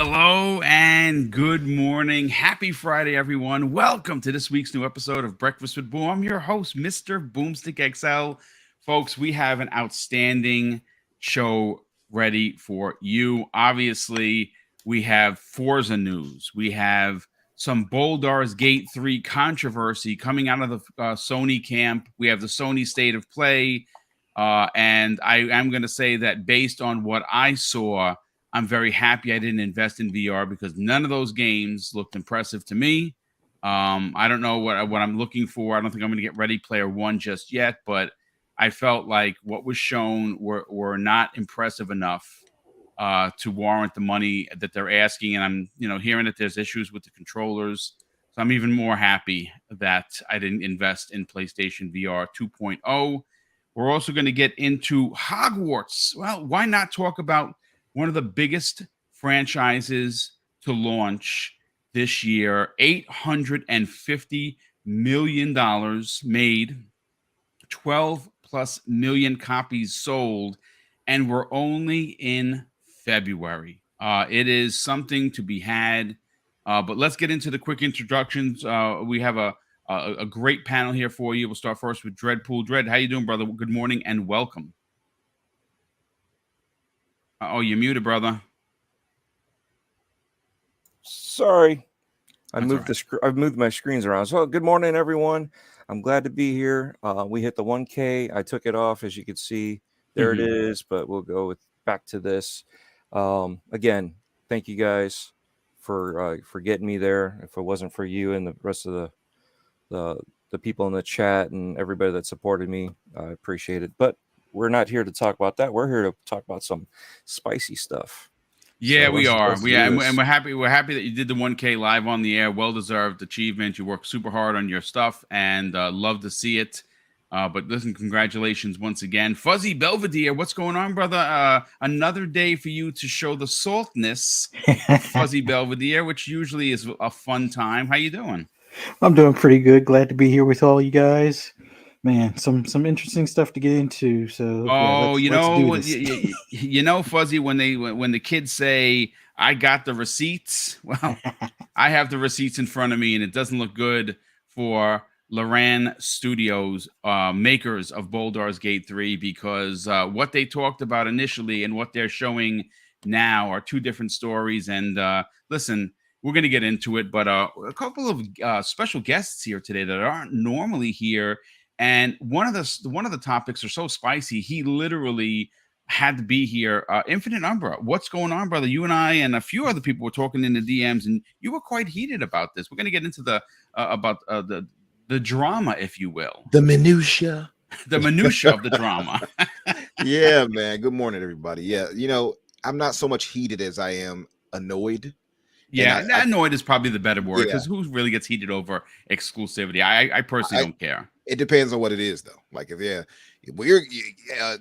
Hello and good morning. Happy Friday, everyone. Welcome to this week's new episode of Breakfast with Boom. I'm your host, Mr. BoomStick XL. Folks, we have an outstanding show ready for you. Obviously, we have Forza news. We have some Baldur's Gate 3 controversy coming out of the Sony camp. We have the Sony State of Play. And I am going to say that based on what I saw, I'm very happy I didn't invest in VR because none of those games looked impressive to me. I don't know what I'm looking for. I don't think I'm going to get Ready Player One just yet, but I felt like what was shown were not impressive enough to warrant the money that they're asking. And I'm hearing that there's issues with the controllers, so I'm even more happy that I didn't invest in PlayStation VR 2.0. We're also going to get into Hogwarts. Well, why not talk about one of the biggest franchises to launch this year? $850 million made, 12 plus million copies sold, and we're only in February. It is something to be had. But let's get into the quick introductions. We have a great panel here for you. We'll start first with Dreadpool. Dread, how you doing, brother? Good morning and welcome. Oh, you're muted, brother. Sorry, That's I've moved my screens around. So, good morning, everyone. I'm glad to be here. We hit the 1K. I took it off, as you can see. There it is. But we'll go back to this. Again, thank you guys for getting me there. If it wasn't for you and the rest of the people in the chat and everybody that supported me, I appreciate it. But we're not here to talk about that. We're here to talk about some spicy stuff. Yeah, so we are. And we're happy. We're happy that you did the 1K live on the air. Well-deserved achievement. You worked super hard on your stuff, and love to see it. But listen, congratulations once again, Fuzzy Belvedere. What's going on, brother? Another day for you to show the saltness of Fuzzy Belvedere, which usually is a fun time. How you doing? I'm doing pretty good. Glad to be here with all you guys. Man, some interesting stuff to get into. So, let's Fuzzy, when the kids say, "I got the receipts," well, I have the receipts in front of me, and it doesn't look good for Loran Studios, makers of Baldur's Gate 3, because what they talked about initially and what they're showing now are two different stories. And listen, we're going to get into it, but a couple of special guests here today that aren't normally here. And one of the topics are so spicy, he literally had to be here. Infinite Umbra, what's going on, brother? You and I and a few other people were talking in the DMs, and you were quite heated about this. We're going to get into the drama, if you will, the minutia of the drama. Yeah, man. Good morning, everybody. Yeah, I'm not so much heated as I am annoyed. Yeah, annoyed is probably the better word, because who really gets heated over exclusivity? I personally don't care. It depends on what it is, though. Like, if you're, I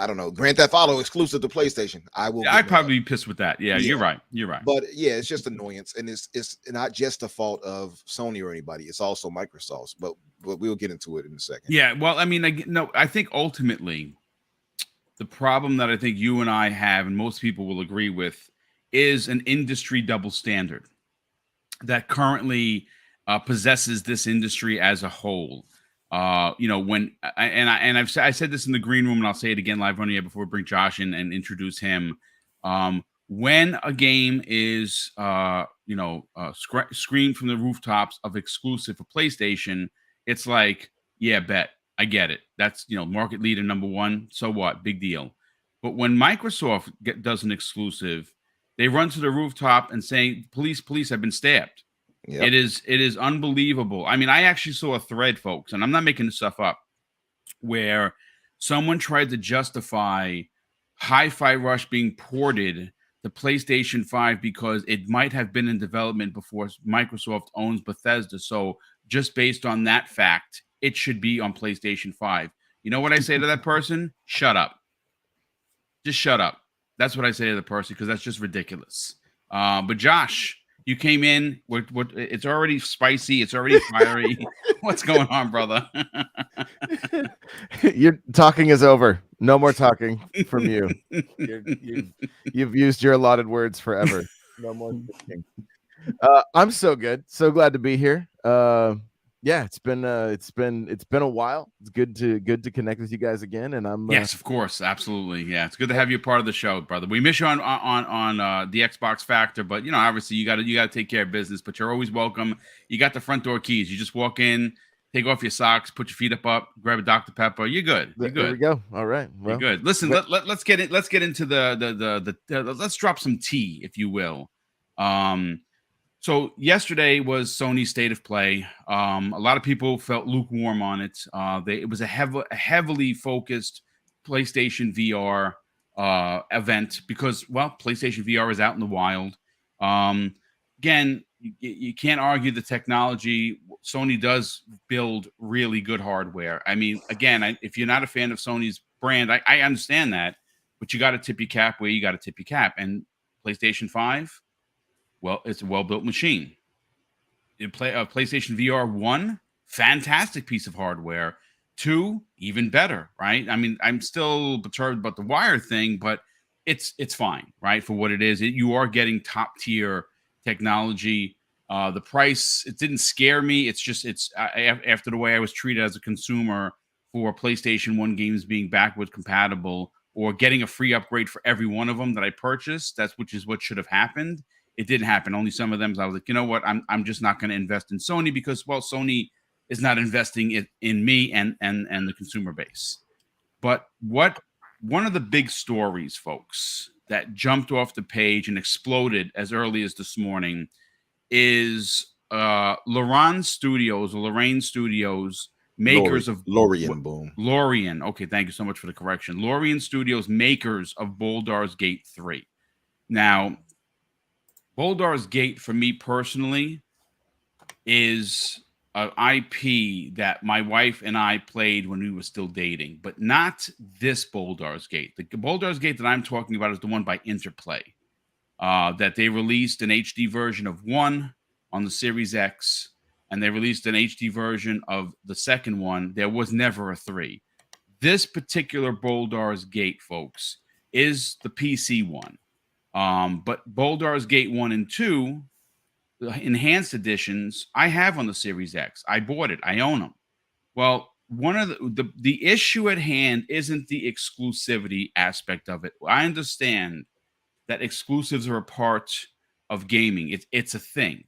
don't know, Grand Theft Auto exclusive to PlayStation, I'd probably be pissed with that. Yeah, you're right. But yeah, it's just annoyance, and it's not just the fault of Sony or anybody. It's also Microsoft's. But we'll get into it in a second. Yeah, well, I mean, I think ultimately the problem that I think you and I have, and most people will agree with, is an industry double standard that currently possesses this industry as a whole. I said this in the green room, and I'll say it again live on the air before we bring Josh in and introduce him. When a game is screened from the rooftops of exclusive for PlayStation, it's like, yeah, bet, I get it. That's market leader number one. So what? Big deal. But when Microsoft does an exclusive, they run to the rooftop and say, police, I've been stabbed. Yep. It is unbelievable. I mean, I actually saw a thread, folks, and I'm not making this stuff up, where someone tried to justify Hi-Fi Rush being ported to PlayStation 5 because it might have been in development before Microsoft owns Bethesda. So just based on that fact, it should be on PlayStation 5. You know what I say to that person? Shut up. Just shut up. That's what I say to the person, because that's just ridiculous. But Josh, you came in. It's already spicy. It's already fiery. What's going on, brother? Your talking is over. No more talking from you. You've used your allotted words forever. No more thinking. I'm so good. So glad to be here. Yeah, it's been a while. It's good to connect with you guys again. And I'm Yes, of course, absolutely. Yeah, it's good to have you part of the show, brother. We miss you on the Xbox Factor, but obviously you got to take care of business. But you're always welcome. You got the front door keys. You just walk in, take off your socks, put your feet up, grab a Dr. Pepper. You're good. You're good. There we go. All right. Well, you're good. Listen, let's get into the let's drop some tea, if you will. So yesterday was Sony's State of Play. A lot of people felt lukewarm on it. It was a heavily focused PlayStation VR event because, well, PlayStation VR is out in the wild. Again, you can't argue the technology. Sony does build really good hardware. I mean, again, if you're not a fan of Sony's brand, I understand that, but you got to tip your cap where you got to tip your cap. And PlayStation 5, well, it's a well-built machine. PlayStation VR 1, fantastic piece of hardware. 2, even better, right? I mean, I'm still perturbed about the wire thing, but it's fine, right? For what it is. You are getting top-tier technology. The price, it didn't scare me. It's just, after the way I was treated as a consumer for PlayStation 1 games being backward compatible or getting a free upgrade for every one of them that I purchased, which is what should have happened. It didn't happen. Only some of them. So I was like, you know what? I'm just not going to invest in Sony because, well, Sony is not investing in me and the consumer base. But one of the big stories, folks, that jumped off the page and exploded as early as this morning is Lorraine Studios, makers of Lorien, boom. Lorien. Okay, thank you so much for the correction. Lorien Studios, makers of Baldur's Gate 3. Now, Baldur's Gate, for me personally, is an IP that my wife and I played when we were still dating, but not this Baldur's Gate. The Baldur's Gate that I'm talking about is the one by Interplay, that they released an HD version of 1 on the Series X, and they released an HD version of the second one. There was never a 3. This particular Baldur's Gate, folks, is the PC one. But Baldur's Gate 1 and 2, the enhanced editions, I have on the Series X. I bought it. I own them. Well, one of the issue at hand isn't the exclusivity aspect of it. I understand that exclusives are a part of gaming. It's a thing,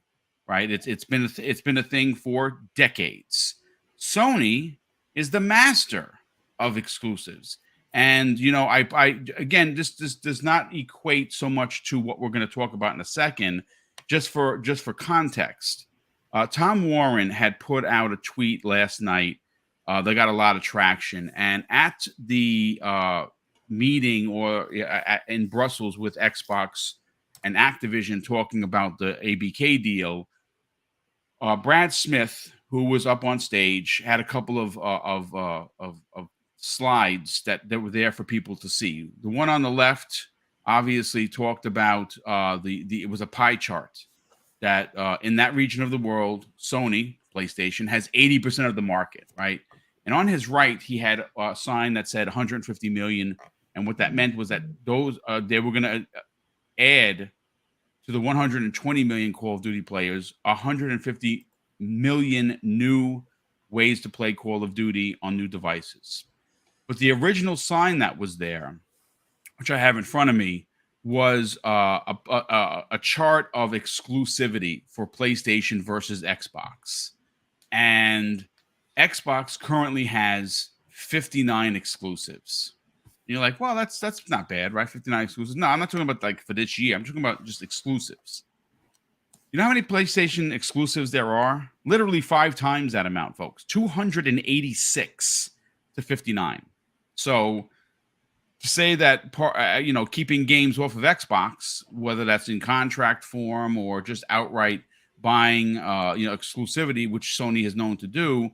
right? It's been a thing for decades. Sony is the master of exclusives. And, I again, this does not equate so much to what we're going to talk about in a second. Just for context, Tom Warren had put out a tweet last night. They got a lot of traction. And at the meeting in Brussels with Xbox and Activision talking about the ABK deal, Brad Smith, who was up on stage, had a couple of slides that were there for people to see. The one on the left obviously talked about it was a pie chart that in that region of the world, Sony, PlayStation, has 80% of the market, right? And on his right, he had a sign that said 150 million. And what that meant was that those they were going to add to the 120 million Call of Duty players, 150 million new ways to play Call of Duty on new devices. But the original sign that was there, which I have in front of me, was a chart of exclusivity for PlayStation versus Xbox. And Xbox currently has 59 exclusives. You're like, well, that's not bad, right? 59 exclusives. No, I'm not talking about like for this year. I'm talking about just exclusives. You know how many PlayStation exclusives there are? Literally 5 times that amount, folks. 286 to 59. So to say that, keeping games off of Xbox, whether that's in contract form or just outright buying, exclusivity, which Sony is known to do,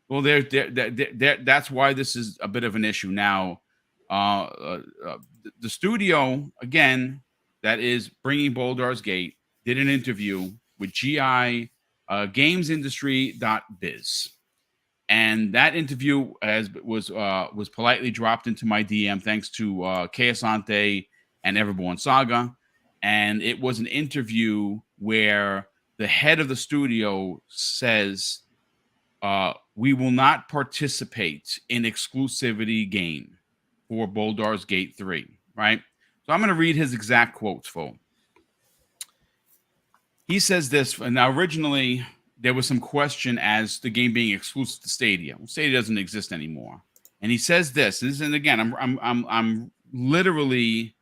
well, that's why this is a bit of an issue. Now, the studio, again, that is bringing Baldur's Gate, did an interview with GI, gamesindustry.biz. And that interview was politely dropped into my DM thanks to Kayasante and Everborn Saga. and it was an interview where the head of the studio says, we will not participate in exclusivity game for Baldur's Gate 3, right? So I'm going to read his exact quotes, folks. He says this, and now originally there was some question as the game being exclusive to Stadia. Well, Stadia doesn't exist anymore. And he says this, and again, I'm literally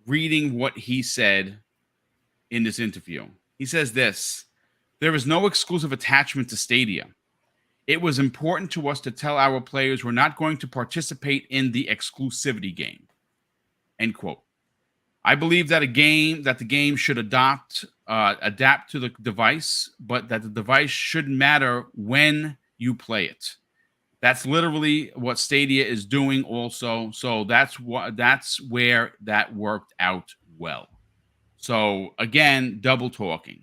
reading what he said in this interview. He says this: there is no exclusive attachment to Stadia. It was important to us to tell our players we're not going to participate in the exclusivity game. End quote. I believe that the game should adapt to the device, but that the device shouldn't matter when you play it. That's literally what Stadia is doing also. So that's where that worked out well. So again, double talking,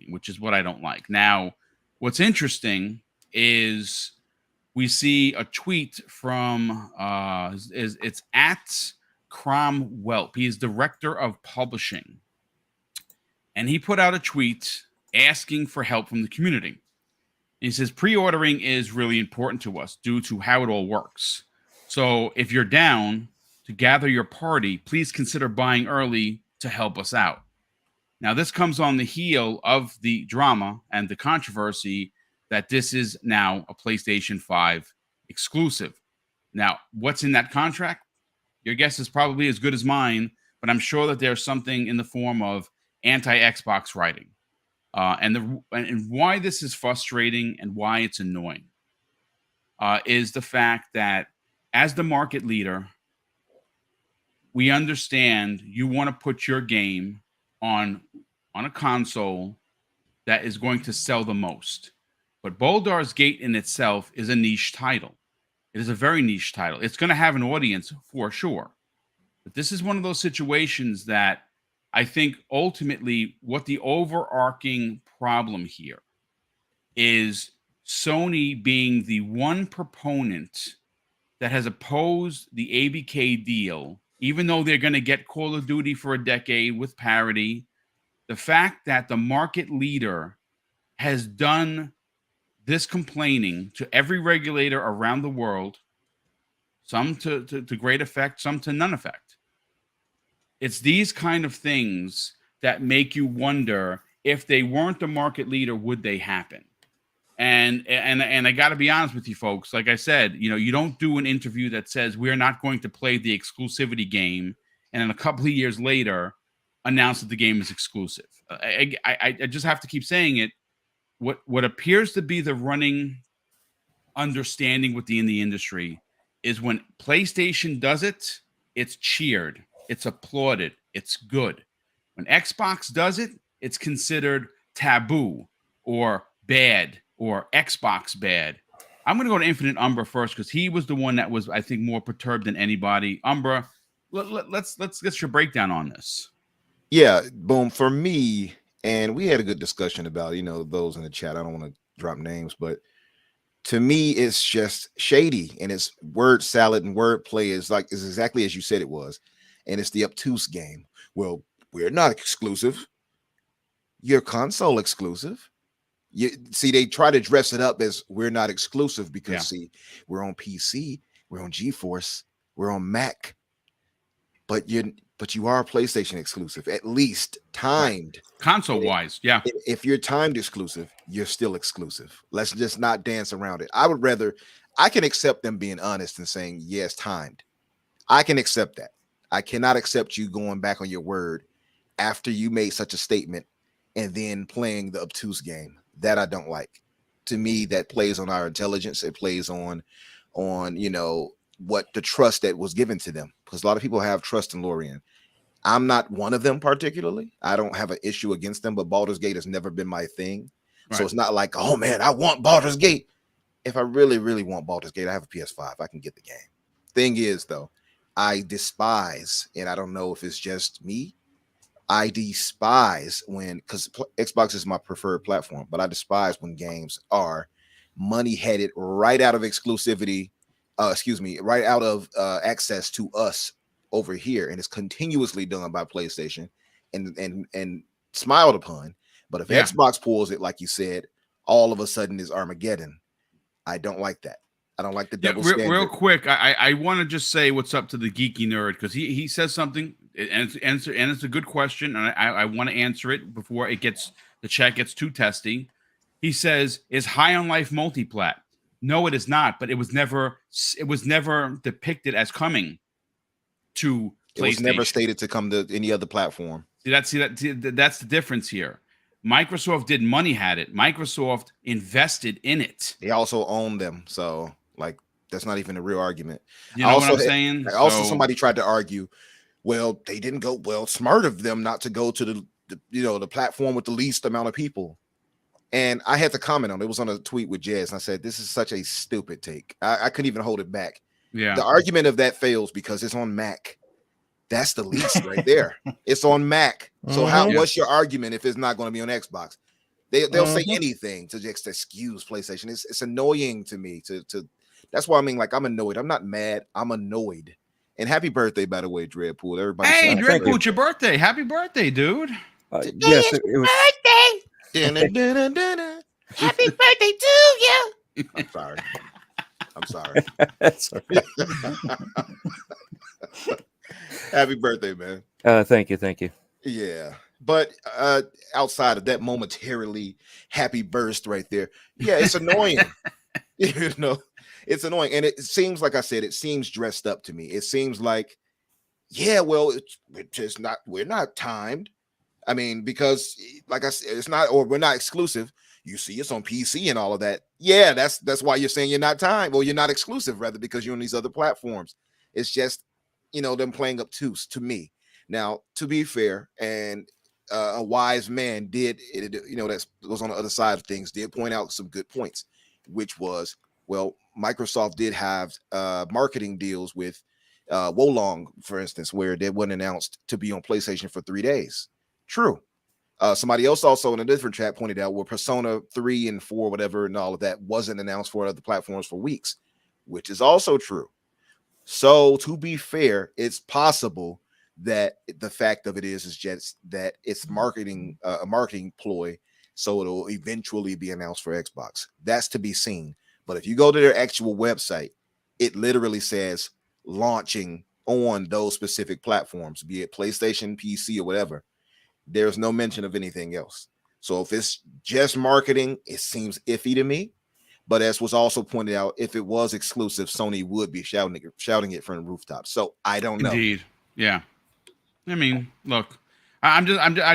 which is what I don't like. Now, what's interesting is we see a tweet from it's at Cromwell. He's director of publishing, and he put out a tweet asking for help from the community. He says, pre-ordering is really important to us due to how it all works. So if you're down to gather your party, please consider buying early to help us out. Now, this comes on the heel of the drama and the controversy that this is now a PlayStation 5 exclusive. Now, what's in that contract? Your guess is probably as good as mine, but I'm sure that there's something in the form of anti-Xbox writing. And why this is frustrating and why it's annoying is the fact that as the market leader, we understand you want to put your game on a console that is going to sell the most. But Baldur's Gate in itself is a niche title. It is a very niche title. It's going to have an audience for sure. But this is one of those situations that I think ultimately what the overarching problem here is Sony being the one proponent that has opposed the ABK deal, even though they're going to get Call of Duty for a decade with parity. The fact that the market leader has done this complaining to every regulator around the world, some to great effect, some to none effect. It's these kind of things that make you wonder if they weren't the market leader, would they happen? And I got to be honest with you folks. Like I said, you don't do an interview that says we're not going to play the exclusivity game, and then a couple of years later announce that the game is exclusive. I just have to keep saying it. What appears to be the running understanding within the industry is when PlayStation does it, it's cheered, it's applauded, it's good. When Xbox does it, it's considered taboo or bad or Xbox bad. I'm going to go to Infinite Umbra first because he was the one that was, I think, more perturbed than anybody. Umbra, let's get your breakdown on this. Yeah, boom. For me, and we had a good discussion about, those in the chat. I don't want to drop names, but to me, it's just shady, and it's word salad and wordplay is exactly as you said it was. And it's the obtuse game. Well, we're not exclusive. You're console exclusive. You see, they try to dress it up as we're not exclusive because see, we're on PC, we're on GeForce, we're on Mac, but you are a PlayStation exclusive, at least timed. Console wise, yeah. If you're timed exclusive, you're still exclusive. Let's just not dance around it. I can accept them being honest and saying, yes, timed. I can accept that. I cannot accept you going back on your word after you made such a statement and then playing the obtuse game. That I don't like. To me, that plays on our intelligence. It plays on what the trust that was given to them. Because a lot of people have trust in Lorien. I'm not one of them particularly. I don't have an issue against them, but Baldur's Gate has never been my thing. Right. So it's not like, oh man, I want Baldur's Gate. If I really, really want Baldur's Gate, I have a PS5. I can get the game. Thing is, though, I despise, and I don't know if it's just me, I despise because Xbox is my preferred platform, but I despise when games are money headed right out of exclusivity, right out of access to us over here, and it's continuously done by PlayStation and smiled upon. But if Xbox pulls it, like you said, all of a sudden is Armageddon. I don't like that. I don't like the double standard. Real quick, I want to just say what's up to the geeky nerd, because he says something, and it's a good question, and I want to answer it before the chat gets too testy. He says, "Is High on Life multiplat?" No, it is not. But it was never depicted as coming to PlayStation. It was never stated to come to any other platform. That's the difference here. Microsoft did money had it. Microsoft invested in it. They also own them, so like that's not even a real argument. You know what I'm saying? Also, somebody tried to argue, well, they didn't go. Well, smart of them not to go to the platform with the least amount of people. And I had to comment on it. It was on a tweet with Jez, and I said, "This is such a stupid take." I couldn't even hold it back. Yeah, the argument of that fails because it's on Mac. That's the least right there. It's on Mac. So what's your argument if it's not going to be on Xbox? They'll say anything to just excuse PlayStation. It's annoying to me. That's why I mean, like, I'm annoyed. I'm not mad. I'm annoyed. And happy birthday, by the way, Dreadpool. Everybody. Hey, Dreadpool, it's your birthday. Happy birthday, dude. Yes, it was. Birthday. Happy birthday to you. I'm sorry. That's all right. Happy birthday, man. Thank you. Yeah. But outside of that momentarily happy burst right there, yeah, it's annoying. It's annoying. And it seems, like I said, it seems dressed up to me. It seems like, yeah, well, we're not timed. I mean, because like I said, it's not, or we're not exclusive. You see, it's on PC and all of that. Yeah, that's why you're saying you're not timed, or you're not exclusive, rather, because you're on these other platforms. It's just, them playing obtuse to me. Now, to be fair, and a wise man did, that was on the other side of things, did point out some good points, which was, well, Microsoft did have marketing deals with Wolong, for instance, where they wasn't announced to be on PlayStation for 3 days. True. Somebody else also in a different chat pointed out where Persona 3 and 4, whatever, and all of that wasn't announced for other platforms for weeks, which is also true. So to be fair, it's possible that the fact of it is just that it's marketing, a marketing ploy, so it'll eventually be announced for Xbox. That's to be seen. But if you go to their actual website, it literally says launching on those specific platforms, be it PlayStation, PC, or whatever. There's no mention of anything else. So if it's just marketing, it seems iffy to me. But as was also pointed out, if it was exclusive, Sony would be shouting it from the rooftops. So I don't know. Indeed, yeah. I mean, look, I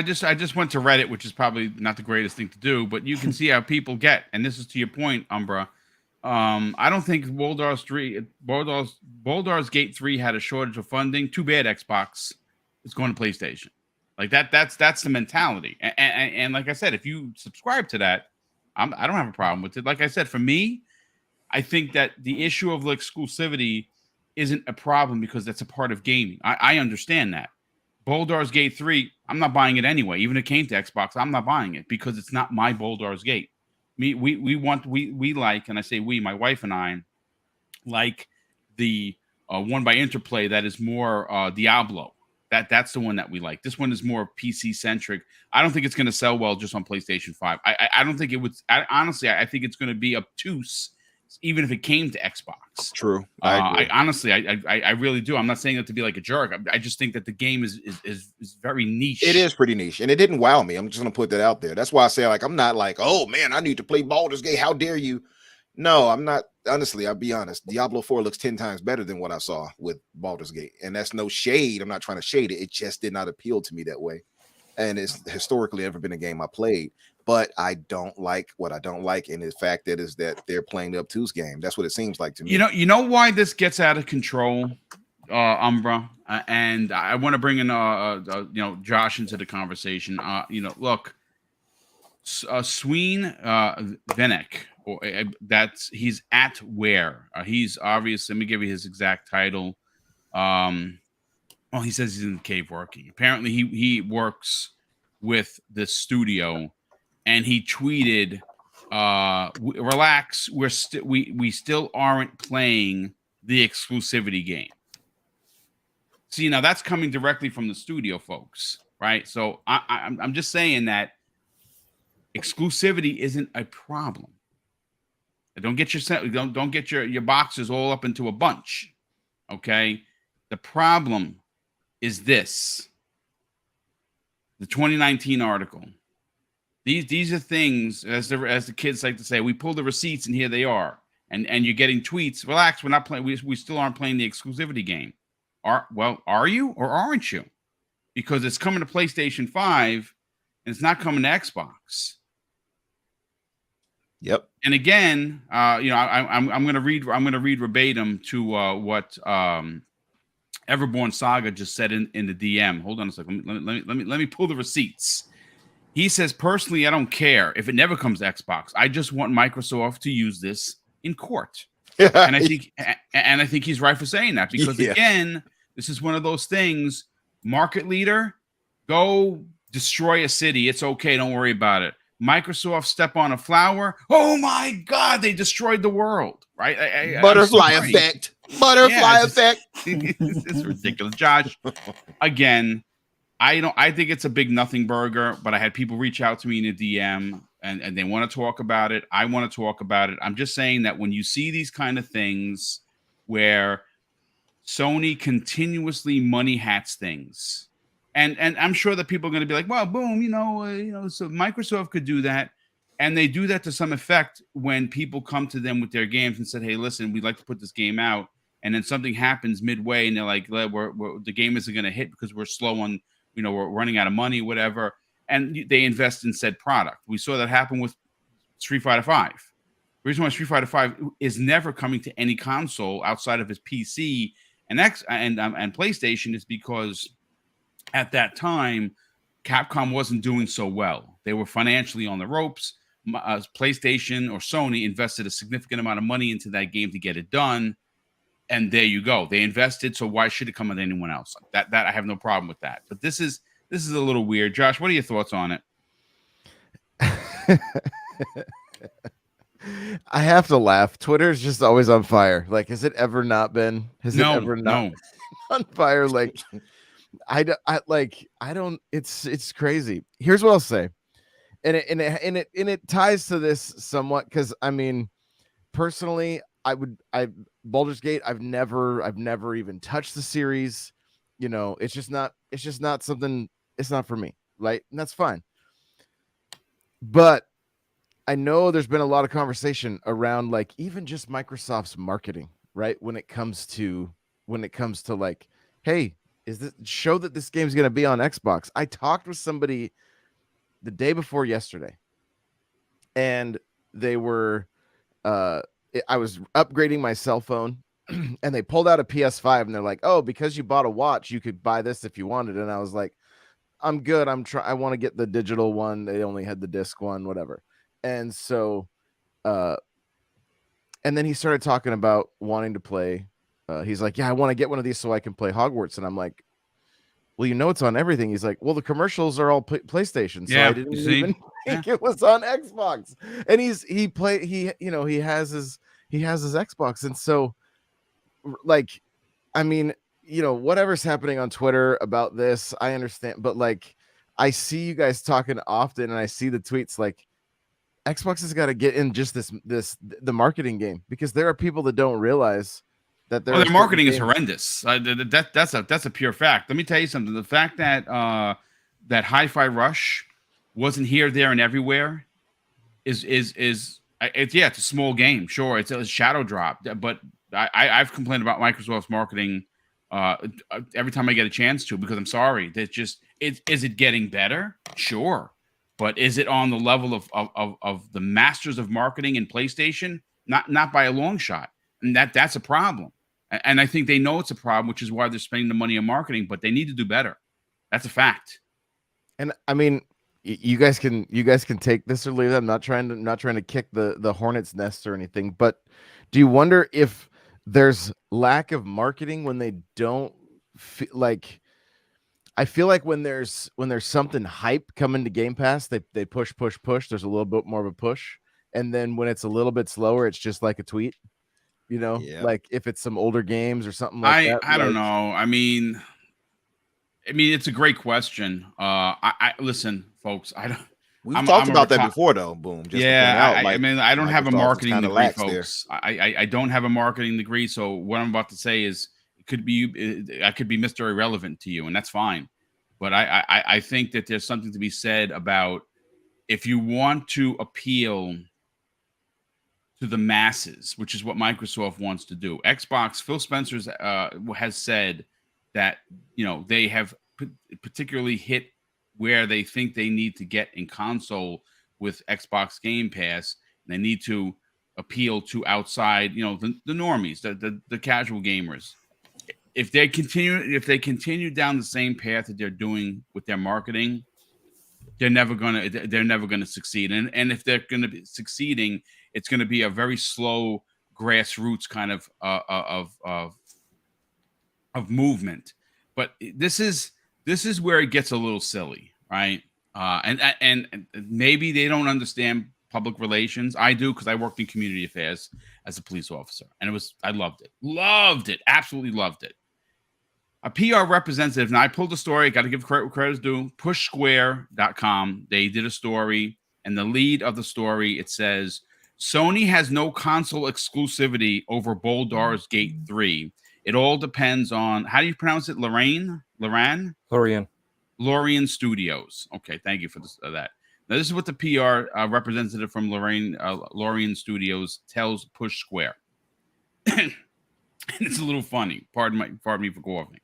just went to Reddit, which is probably not the greatest thing to do, but you can see how people get. And this is to your point, Umbra. I don't think Baldur's Gate 3 had a shortage of funding. Too bad Xbox is going to PlayStation. Like that's the mentality. And like I said, if you subscribe to that, I don't have a problem with it. Like I said, for me, I think that the issue of exclusivity isn't a problem because that's a part of gaming. I understand that. Baldur's Gate 3, I'm not buying it anyway. Even if it came to Xbox, I'm not buying it because it's not my Baldur's Gate. We like, and I say we, my wife and I, like the one by Interplay that is more Diablo. That's the one that we like. This one is more PC centric. I don't think it's going to sell well just on PlayStation 5. I don't think it would. Honestly, I think it's going to be obtuse, even if it came to Xbox. True. I really do. I'm not saying that to be like a jerk. I just think that the game is very niche. It is pretty niche, and it didn't wow me. I'm just going to put that out there. That's why I say, like, I'm not like, oh man, I need to play Baldur's Gate. How dare you? No, I'm not. Honestly, I'll be honest. Diablo 4 looks 10 times better than what I saw with Baldur's Gate. And that's no shade. I'm not trying to shade it. It just did not appeal to me that way. And it's historically never been a game I played. But I don't like what I don't like. And the fact that is that they're playing the obtuse game. That's what it seems like to me. You know why this gets out of control, Umbra? And I want to bring in Josh into the conversation. Look, Sween Vinek. He's at where he's obviously. Let me give you his exact title. He says he's in the cave working. Apparently, he works with the studio, and he tweeted, "Relax, we still aren't playing the exclusivity game." See, now that's coming directly from the studio folks, right? So I'm just saying that exclusivity isn't a problem. Don't get your boxes all up into a bunch. Okay. The problem is this. The 2019 article. These are things, as the kids like to say, we pull the receipts and here they are. And you're getting tweets. Relax, we're not playing. We still aren't playing the exclusivity game. Are you or aren't you? Because it's coming to PlayStation 5 and it's not coming to Xbox. Yep. And again, I'm going to read verbatim to what Everborn Saga just said in the DM. Hold on a second. Let me pull the receipts. He says, personally, I don't care if it never comes to Xbox. I just want Microsoft to use this in court. And I think he's right for saying that, because again, this is one of those things. Market leader, go destroy a city. It's okay. Don't worry about it. Microsoft step on a flower. Oh my God, they destroyed the world. Right? Butterfly effect. Butterfly effect. It's ridiculous, Josh. Again, I think it's a big nothing burger, but I had people reach out to me in a DM and they want to talk about it. I want to talk about it. I'm just saying that when you see these kind of things where Sony continuously money hats things, and I'm sure that people are going to be like, well, boom, so Microsoft could do that. And they do that to some effect when people come to them with their games and said, hey, listen, we'd like to put this game out. And then something happens midway and they're like, the game isn't going to hit because we're slow on, we're running out of money, whatever. And they invest in said product. We saw that happen with Street Fighter V. The reason why Street Fighter V is never coming to any console outside of his PC and PlayStation is because at that time, Capcom wasn't doing so well. They were financially on the ropes. PlayStation or Sony invested a significant amount of money into that game to get it done. And there you go. They invested, so why should it come with anyone else? That I have no problem with that. But this is a little weird. Josh, what are your thoughts on it? I have to laugh. Twitter's just always on fire. Like, has it ever not been? Has it ever not been on fire? Like, I don't. It's crazy. Here's what I'll say, and it ties to this somewhat, because I mean, personally, Baldur's Gate, I've never even touched the series. It's just not something. It's not for me, right? And that's fine. But I know there's been a lot of conversation around, like, even just Microsoft's marketing, right? When it comes to like, hey, is this show that this game's going to be on Xbox? I talked with somebody the day before yesterday, and they were, I was upgrading my cell phone and they pulled out a PS5 and they're like, oh, because you bought a watch, you could buy this if you wanted. And I was like, I'm good. I want to get the digital one. They only had the disc one, whatever. And so, and then he started talking about wanting to play. He's like, yeah, I want to get one of these so I can play Hogwarts. And I'm like, well, it's on everything. He's like, well, the commercials are all PlayStation. So I didn't even think it was on Xbox. And he has his Xbox. And so, like, I mean, whatever's happening on Twitter about this, I understand. But like, I see you guys talking often and I see the tweets, like, Xbox has got to get in just the marketing game, because there are people that don't realize that their marketing is horrendous. That's a pure fact. Let me tell you something. The fact that that Hi-Fi Rush wasn't here, there, and everywhere it's a small game. Sure, it's a shadow drop, but I've complained about Microsoft's marketing every time I get a chance to, because I'm sorry, that is it getting better? Sure. But is it on the level of the masters of marketing in PlayStation? Not by a long shot. And that's a problem. And I think they know it's a problem, which is why they're spending the money on marketing, but they need to do better. That's a fact. And I mean, you guys can take this or leave it. I'm not trying to kick the hornet's nest or anything, but do you wonder if there's lack of marketing when they don't feel like, I feel like when there's something hype coming to Game Pass, they push. There's a little bit more of a push. And then when it's a little bit slower, it's just like a tweet, like if it's some older games or something like that. I don't know. I mean, mean, it's a great question. I listen, folks. We've talked about that before, though. Boom. Just I mean, I don't have a marketing degree, folks. I don't have a marketing degree, so what I'm about to say is I could be Mr. Irrelevant to you, and that's fine. But I think that there's something to be said about if you want to appeal to the masses, which is what Microsoft wants to do. Xbox, Phil Spencer has said that, you know, they have particularly hit where they think they need to get in console with Xbox Game Pass. They need to appeal to outside, you know, the normies, the casual gamers. If they continue down the same path that they're doing with their marketing, they're never gonna succeed. And if they're gonna be succeeding, it's gonna be a very slow grassroots kind of movement. But this is where it gets a little silly, right? And maybe they don't understand public relations. I do, because I worked in community affairs as a police officer, and I loved it, absolutely loved it. A PR representative, and I pulled the story, got to give credit where credit is due, pushsquare.com. They did a story, and the lead of the story, it says, Sony has no console exclusivity over Baldur's Gate 3. It all depends on, how do you pronounce it? Lorien Studios. Okay, thank you for that. Now, this is what the PR representative from Lorien Studios tells Push Square. And it's a little funny. Pardon me for coughing.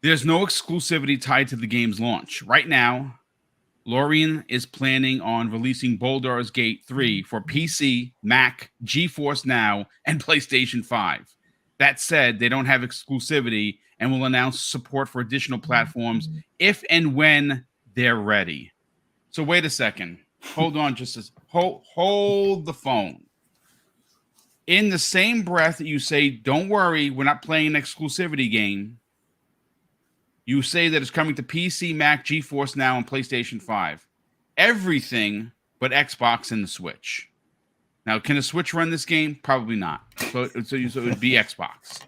There's no exclusivity tied to the game's launch. Right now, Lorien is planning on releasing Baldur's Gate 3 for PC, Mac, GeForce Now, and PlayStation 5. That said, they don't have exclusivity and will announce support for additional platforms if and when they're ready. So wait a second. Hold on, hold the phone. In the same breath that you say, don't worry, we're not playing an exclusivity game, you say that it's coming to PC, Mac, GeForce Now, and PlayStation 5. Everything but Xbox and the Switch. Now, can the Switch run this game? Probably not. So it would be Xbox.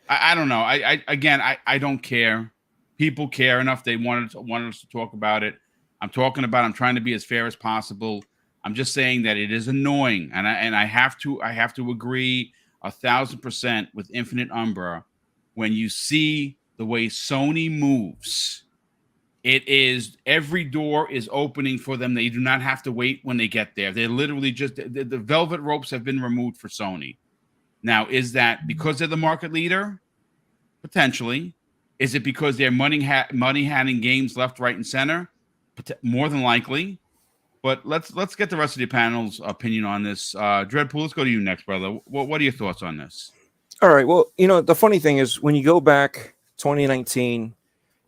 I don't know. I don't care. People care enough. They wanted us to talk about it. I'm trying to be as fair as possible. I'm just saying that it is annoying, and I have to agree 1,000% with Infinite Umbra when you see the way Sony moves. It is, every door is opening for them. They do not have to wait when they get there. They're literally just, the velvet ropes have been removed for Sony. Now, is that because they're the market leader? Potentially. Is it because they're money-handing games left, right, and center? More than likely. But let's get the rest of the panel's opinion on this. Dreadpool, let's go to you next, brother. What are your thoughts on this? All right. Well, you know, the funny thing is when you go back 2019,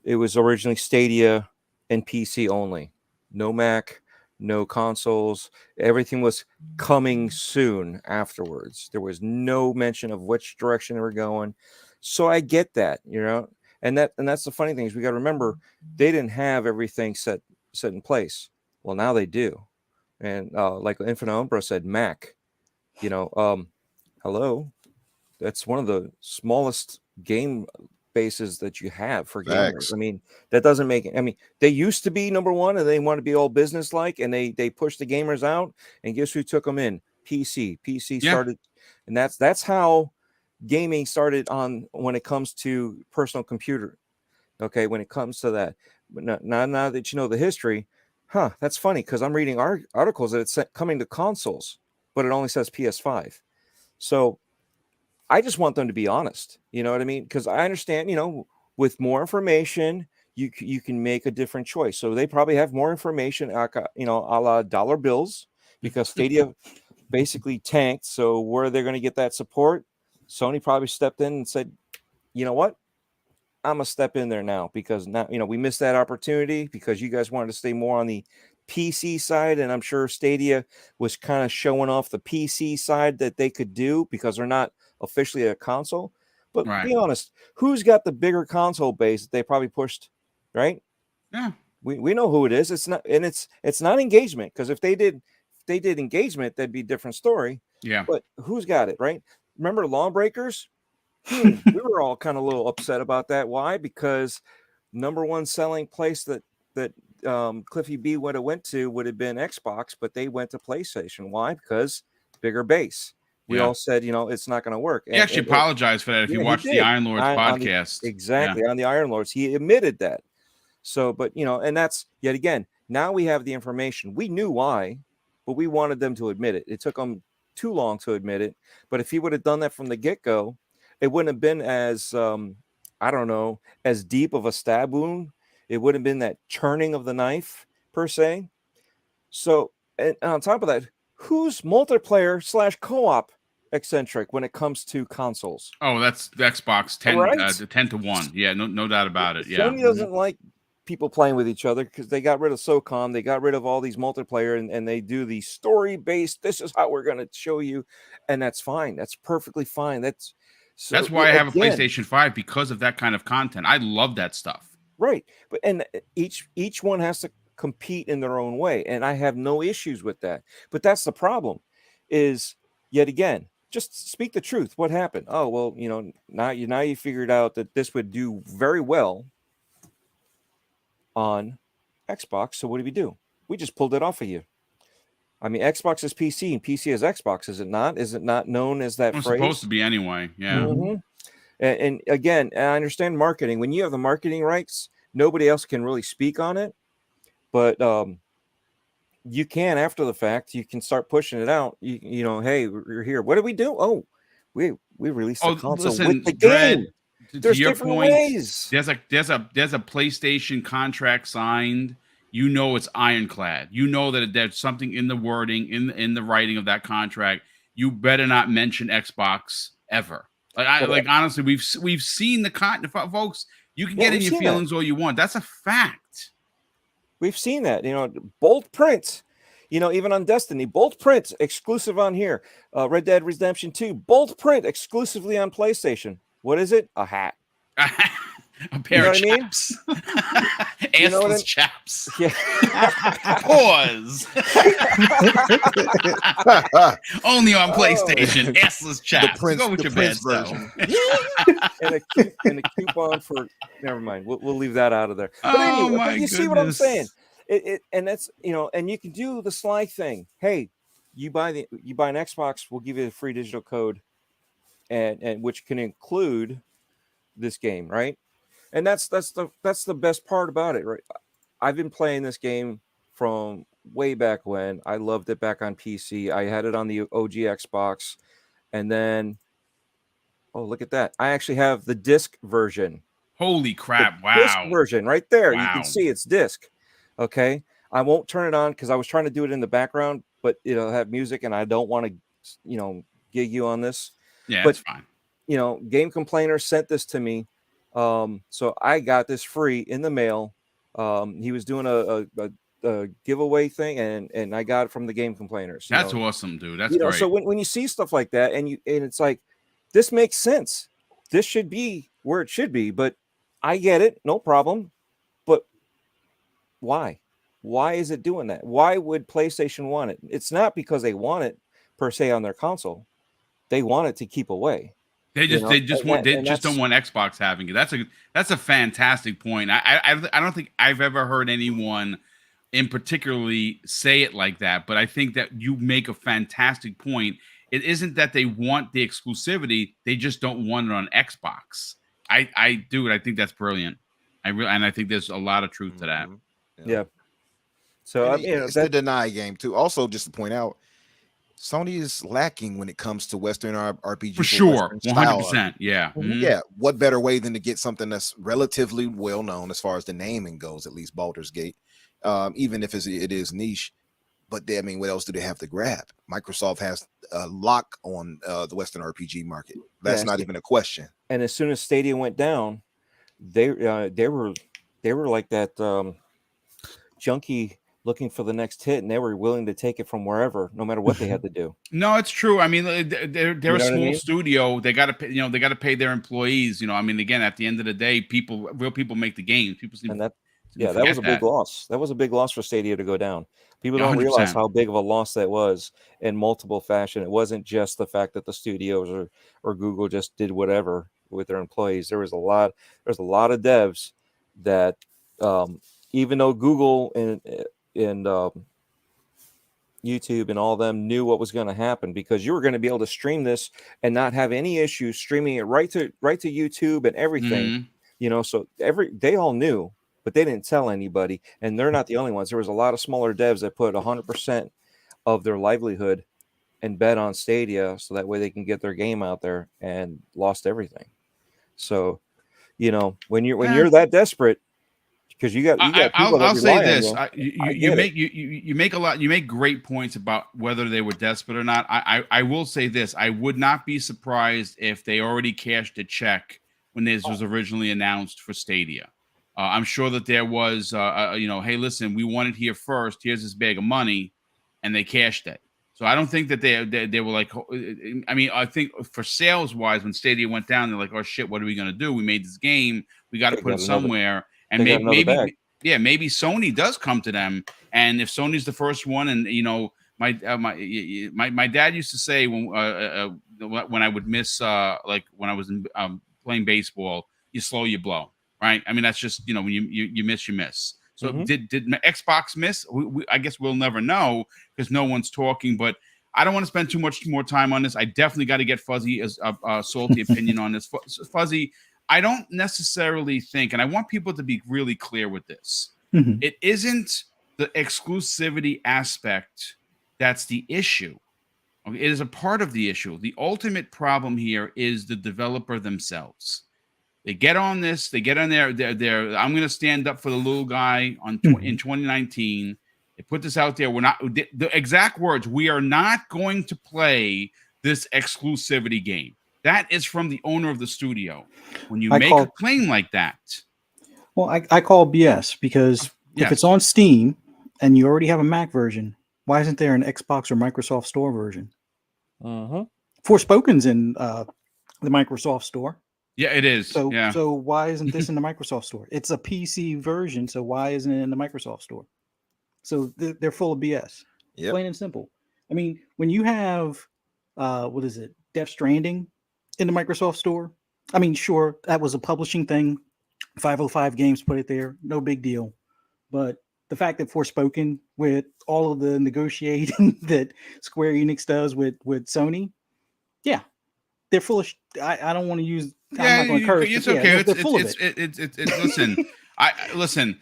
it was originally Stadia and PC only. No Mac, no consoles. Everything was coming soon afterwards. There was no mention of which direction they were going. So I get that, you know, and that's the funny thing is we got to remember they didn't have everything set in place. Well, now they do. And like Infinite Umbra said, Mac, you know, hello. That's one of the smallest game bases that you have for gamers. I mean, that doesn't make it. I mean, they used to be number one and they want to be all business like, and they pushed the gamers out. And guess who took them in? PC. Started, and that's how gaming started on when it comes to personal computer. Okay, when it comes to that. But now that you know the history, that's funny because I'm reading articles that it's coming to consoles, but it only says PS5. So I just want them to be honest. You know what I mean? Because I understand, you know, with more information, you can make a different choice. So they probably have more information, you know, a la dollar bills, because Stadia basically tanked. So where they're going to get that support? Sony probably stepped in and said, you know what? I'm going to step in there now because now, you know, we missed that opportunity because you guys wanted to stay more on the PC side. And I'm sure Stadia was kind of showing off the PC side that they could do because they're not officially a console. But be honest, who's got the bigger console base that they probably pushed, right? Yeah. We know who it is. It's not, and it's not engagement, because if they did engagement, that'd be a different story. Yeah. But who's got it, right? Remember Lawbreakers? We were all kind of a little upset about that. Why? Because number one selling place that Cliffy B would have went to would have been Xbox, but they went to PlayStation. Why? Because bigger base. We all said, it's not going to work. He actually apologized for that. If you watch the Iron Lords podcast, on the Iron Lords, he admitted that. So, but and that's yet again. Now we have the information. We knew why, but we wanted them to admit it. It took them too long to admit it. But if he would have done that from the get-go, it wouldn't have been as as deep of a stab wound. It wouldn't have been that churning of the knife per se. So, and on top of that, who's multiplayer / co-op eccentric when it comes to consoles? Oh, that's the Xbox 10, right? 10-1. Yeah, no doubt about it. Yeah, Sony doesn't like people playing with each other because they got rid of SOCOM, they got rid of all these multiplayer, and they do the story-based. This is how we're going to show you, and that's fine. That's perfectly fine. That's why I have a PlayStation 5 because of that kind of content. I love that stuff. Right, but and each one has to compete in their own way, and I have no issues with that. But that's the problem. Is yet again, just speak the truth. What happened? Oh well, now you figured out that this would do very well on Xbox. So what do we do? We just pulled it off of you. I mean, Xbox is PC and PC is Xbox. Is it not? Is it not known as that It's phrase? Supposed to be anyway. Yeah. Mm-hmm. And again, I understand marketing. When you have the marketing rights, nobody else can really speak on it. But you can, after the fact, you can start pushing it out. Hey, we're here. What do we do? Oh, we released the console with the game. There's different ways. There's a PlayStation contract signed. It's ironclad. That there's something in the wording, in the writing of that contract. You better not mention Xbox ever. Honestly, we've seen the content, folks. You can get in your feelings all you want. That's a fact. We've seen that. Bold print. Even on Destiny, bold print exclusive on here. Red Dead Redemption 2, bold print exclusively on PlayStation. What is it? A hat. A pair of chaps. Assless chaps. Yeah. Pause. Only on PlayStation. Assless chaps. Go with your best version. and a coupon for. Never mind. We'll leave that out of there. But anyway, you see what I'm saying? And that's and you can do the sly thing. Hey, you buy an Xbox, we'll give you a free digital code, and which can include this game, right? And that's the best part about it, right? I've been playing this game from way back when. I loved it back on PC. I had it on the OG Xbox, and then look at that! I actually have the disc version. Holy crap! Wow, disc version right there. Wow. You can see it's disc. Okay, I won't turn it on because I was trying to do it in the background, but it'll have music, and I don't want to, gig you on this. Yeah, but it's fine. Game Complainer sent this to me. So I got this free in the mail. He was doing a giveaway thing, and I got it from the Game Complainers. That's awesome, dude. That's great. So when you see stuff like that, and it's like, this makes sense. This should be where it should be, but I get it, no problem. But why? Why is it doing that? Why would PlayStation want it? It's not because they want it per se on their console. They want it to keep away. They just don't want Xbox having it. That's a fantastic point. I don't think I've ever heard anyone in particularly say it like that, but I think that you make a fantastic point. It isn't that they want the exclusivity; they just don't want it on Xbox. I think that's brilliant. I think there's a lot of truth to that. Yeah. So it's the deny game too. Also, just to point out, Sony is lacking when it comes to Western RPG. For sure, 100%. Yeah. Mm-hmm. Yeah. What better way than to get something that's relatively well known as far as the naming goes, at least Baldur's Gate, even if it is niche. But what else do they have to grab? Microsoft has a lock on the Western RPG market. That's not even a question. And as soon as Stadia went down, they were like that junkie looking for the next hit, and they were willing to take it from wherever, no matter what they had to do. No, it's true. They're a small studio. They got to pay, they got to pay their employees. Again, at the end of the day, real people make the games. That was a big loss. That was a big loss for Stadia to go down. People don't realize how big of a loss that was in multiple fashion. It wasn't just the fact that the studios or Google just did whatever with their employees. There's a lot of devs that even though Google and YouTube and all them knew what was going to happen, because you were going to be able to stream this and not have any issues streaming it right to YouTube and everything. Mhm. You know, so they all knew, but they didn't tell anybody, and they're not the only ones. There was a lot of smaller devs that put 100% of their livelihood and bet on Stadia so that way they can get their game out there, and lost everything. So, you know, when you're that desperate, because you got people that I'll say rely this: on you make great points about whether they were desperate or not. I will say this: I would not be surprised if they already cashed a check when this was originally announced for Stadia. I'm sure that there was, hey, listen, we want it here first. Here's this bag of money, and they cashed it. So I don't think that they were like. I mean, I think for sales wise, when Stadia went down, they're like, oh shit, what are we gonna do? We made this game, we got to put it somewhere. And maybe Sony does come to them, and if Sony's the first one, and you know, my dad used to say when I would miss like when I was playing baseball, you slow, you blow, right? I mean, that's just, you know, when you miss, you miss. So did Xbox miss? I guess we'll never know because no one's talking. But I don't want to spend too much more time on this. I definitely got to get Fuzzy's salty opinion on this. Fuzzy, I don't necessarily think, and I want people to be really clear with this, it isn't the exclusivity aspect that's the issue. Okay, it is a part of the issue. The ultimate problem here is the developer themselves. They get on this, they get on there, I'm going to stand up for the little guy in 2019. They put this out there. We're not, the exact words, we are not going to play this exclusivity game. That is from the owner of the studio. When you make a claim like that. Well, I call BS because if it's on Steam and you already have a Mac version, why isn't there an Xbox or Microsoft Store version? Forspoken's in the Microsoft Store. Yeah, it is. So why isn't this in the Microsoft Store? It's a PC version, so why isn't it in the Microsoft Store? So they're full of BS. Plain and simple. I mean, when you have what is it, Death Stranding in the Microsoft Store. I mean, sure, that was a publishing thing. 505 Games put it there. No big deal. But the fact that Forspoken, with all of the negotiating that Square Enix does with Sony, they're full of. I don't want to use. I'm not going to curse. It's okay. They're full of it. Listen.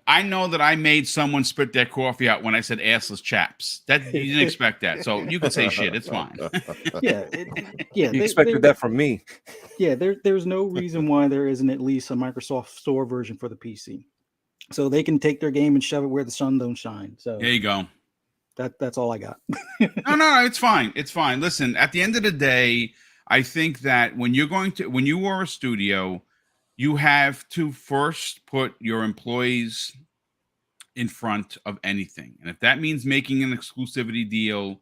I know that I made someone spit their coffee out when I said assless chaps. That you didn't expect that, so you can say shit. It's fine. You expected that from me. Yeah, there's no reason why there isn't at least a Microsoft Store version for the PC, so they can take their game and shove it where the sun don't shine. So there you go. That's all I got. No, it's fine. It's fine. Listen, at the end of the day, I think that when you are a studio, you have to first put your employees in front of anything. And if that means making an exclusivity deal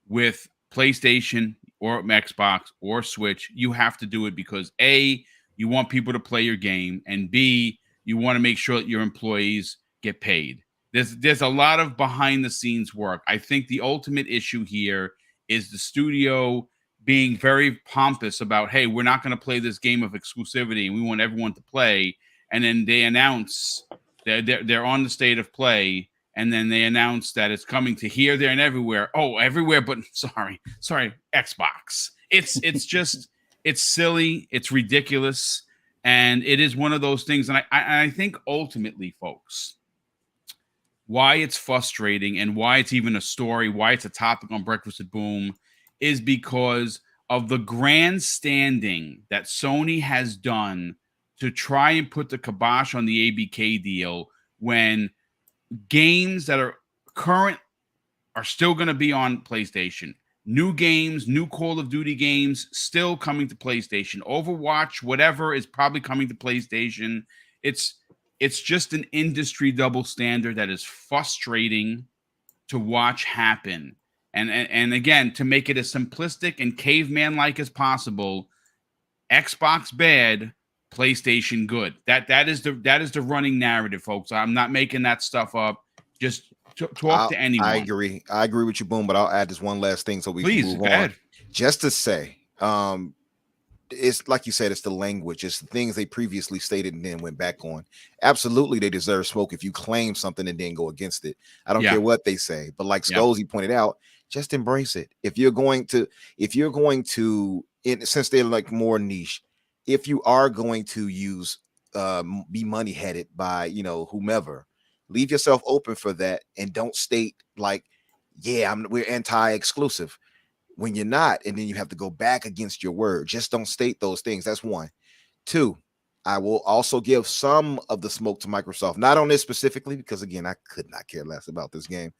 with PlayStation or Xbox or Switch, you have to do it because A, you want people to play your game, and B, you want to make sure that your employees get paid. There's a lot of behind the scenes work. I think the ultimate issue here is the studio being very pompous about, hey, we're not going to play this game of exclusivity and we want everyone to play. And then they announce they're on the state of play, and then they announce that it's coming to here, there, and everywhere. Oh, everywhere, but sorry, Xbox. It's just it's silly, it's ridiculous, and it is one of those things. And I think ultimately, folks, why it's frustrating and why it's even a story, why it's a topic on Breakfast at Boom, is because of the grandstanding that Sony has done to try and put the kibosh on the ABK deal when games that are current are still going to be on PlayStation. New games, new Call of Duty games still coming to PlayStation. Overwatch, whatever, is probably coming to PlayStation. It's just an industry double standard that is frustrating to watch happen. And again, to make it as simplistic and caveman-like as possible, Xbox bad, PlayStation good. That is the running narrative, folks. I'm not making that stuff up. Just talk to anyone. I agree with you, Boom. But I'll add this one last thing so we can move on. Just to say, it's like you said, it's the language, it's the things they previously stated and then went back on. Absolutely, they deserve smoke if you claim something and then go against it. I don't care what they say, but like Scozy pointed out, just embrace it. If you're going to, since they're like more niche, if you are going to use be money headed by whomever, leave yourself open for that and don't state like, we're anti-exclusive when you're not, and then you have to go back against your word. Just don't state those things. That's one. Two, I will also give some of the smoke to Microsoft, not on this specifically, because again, I could not care less about this game,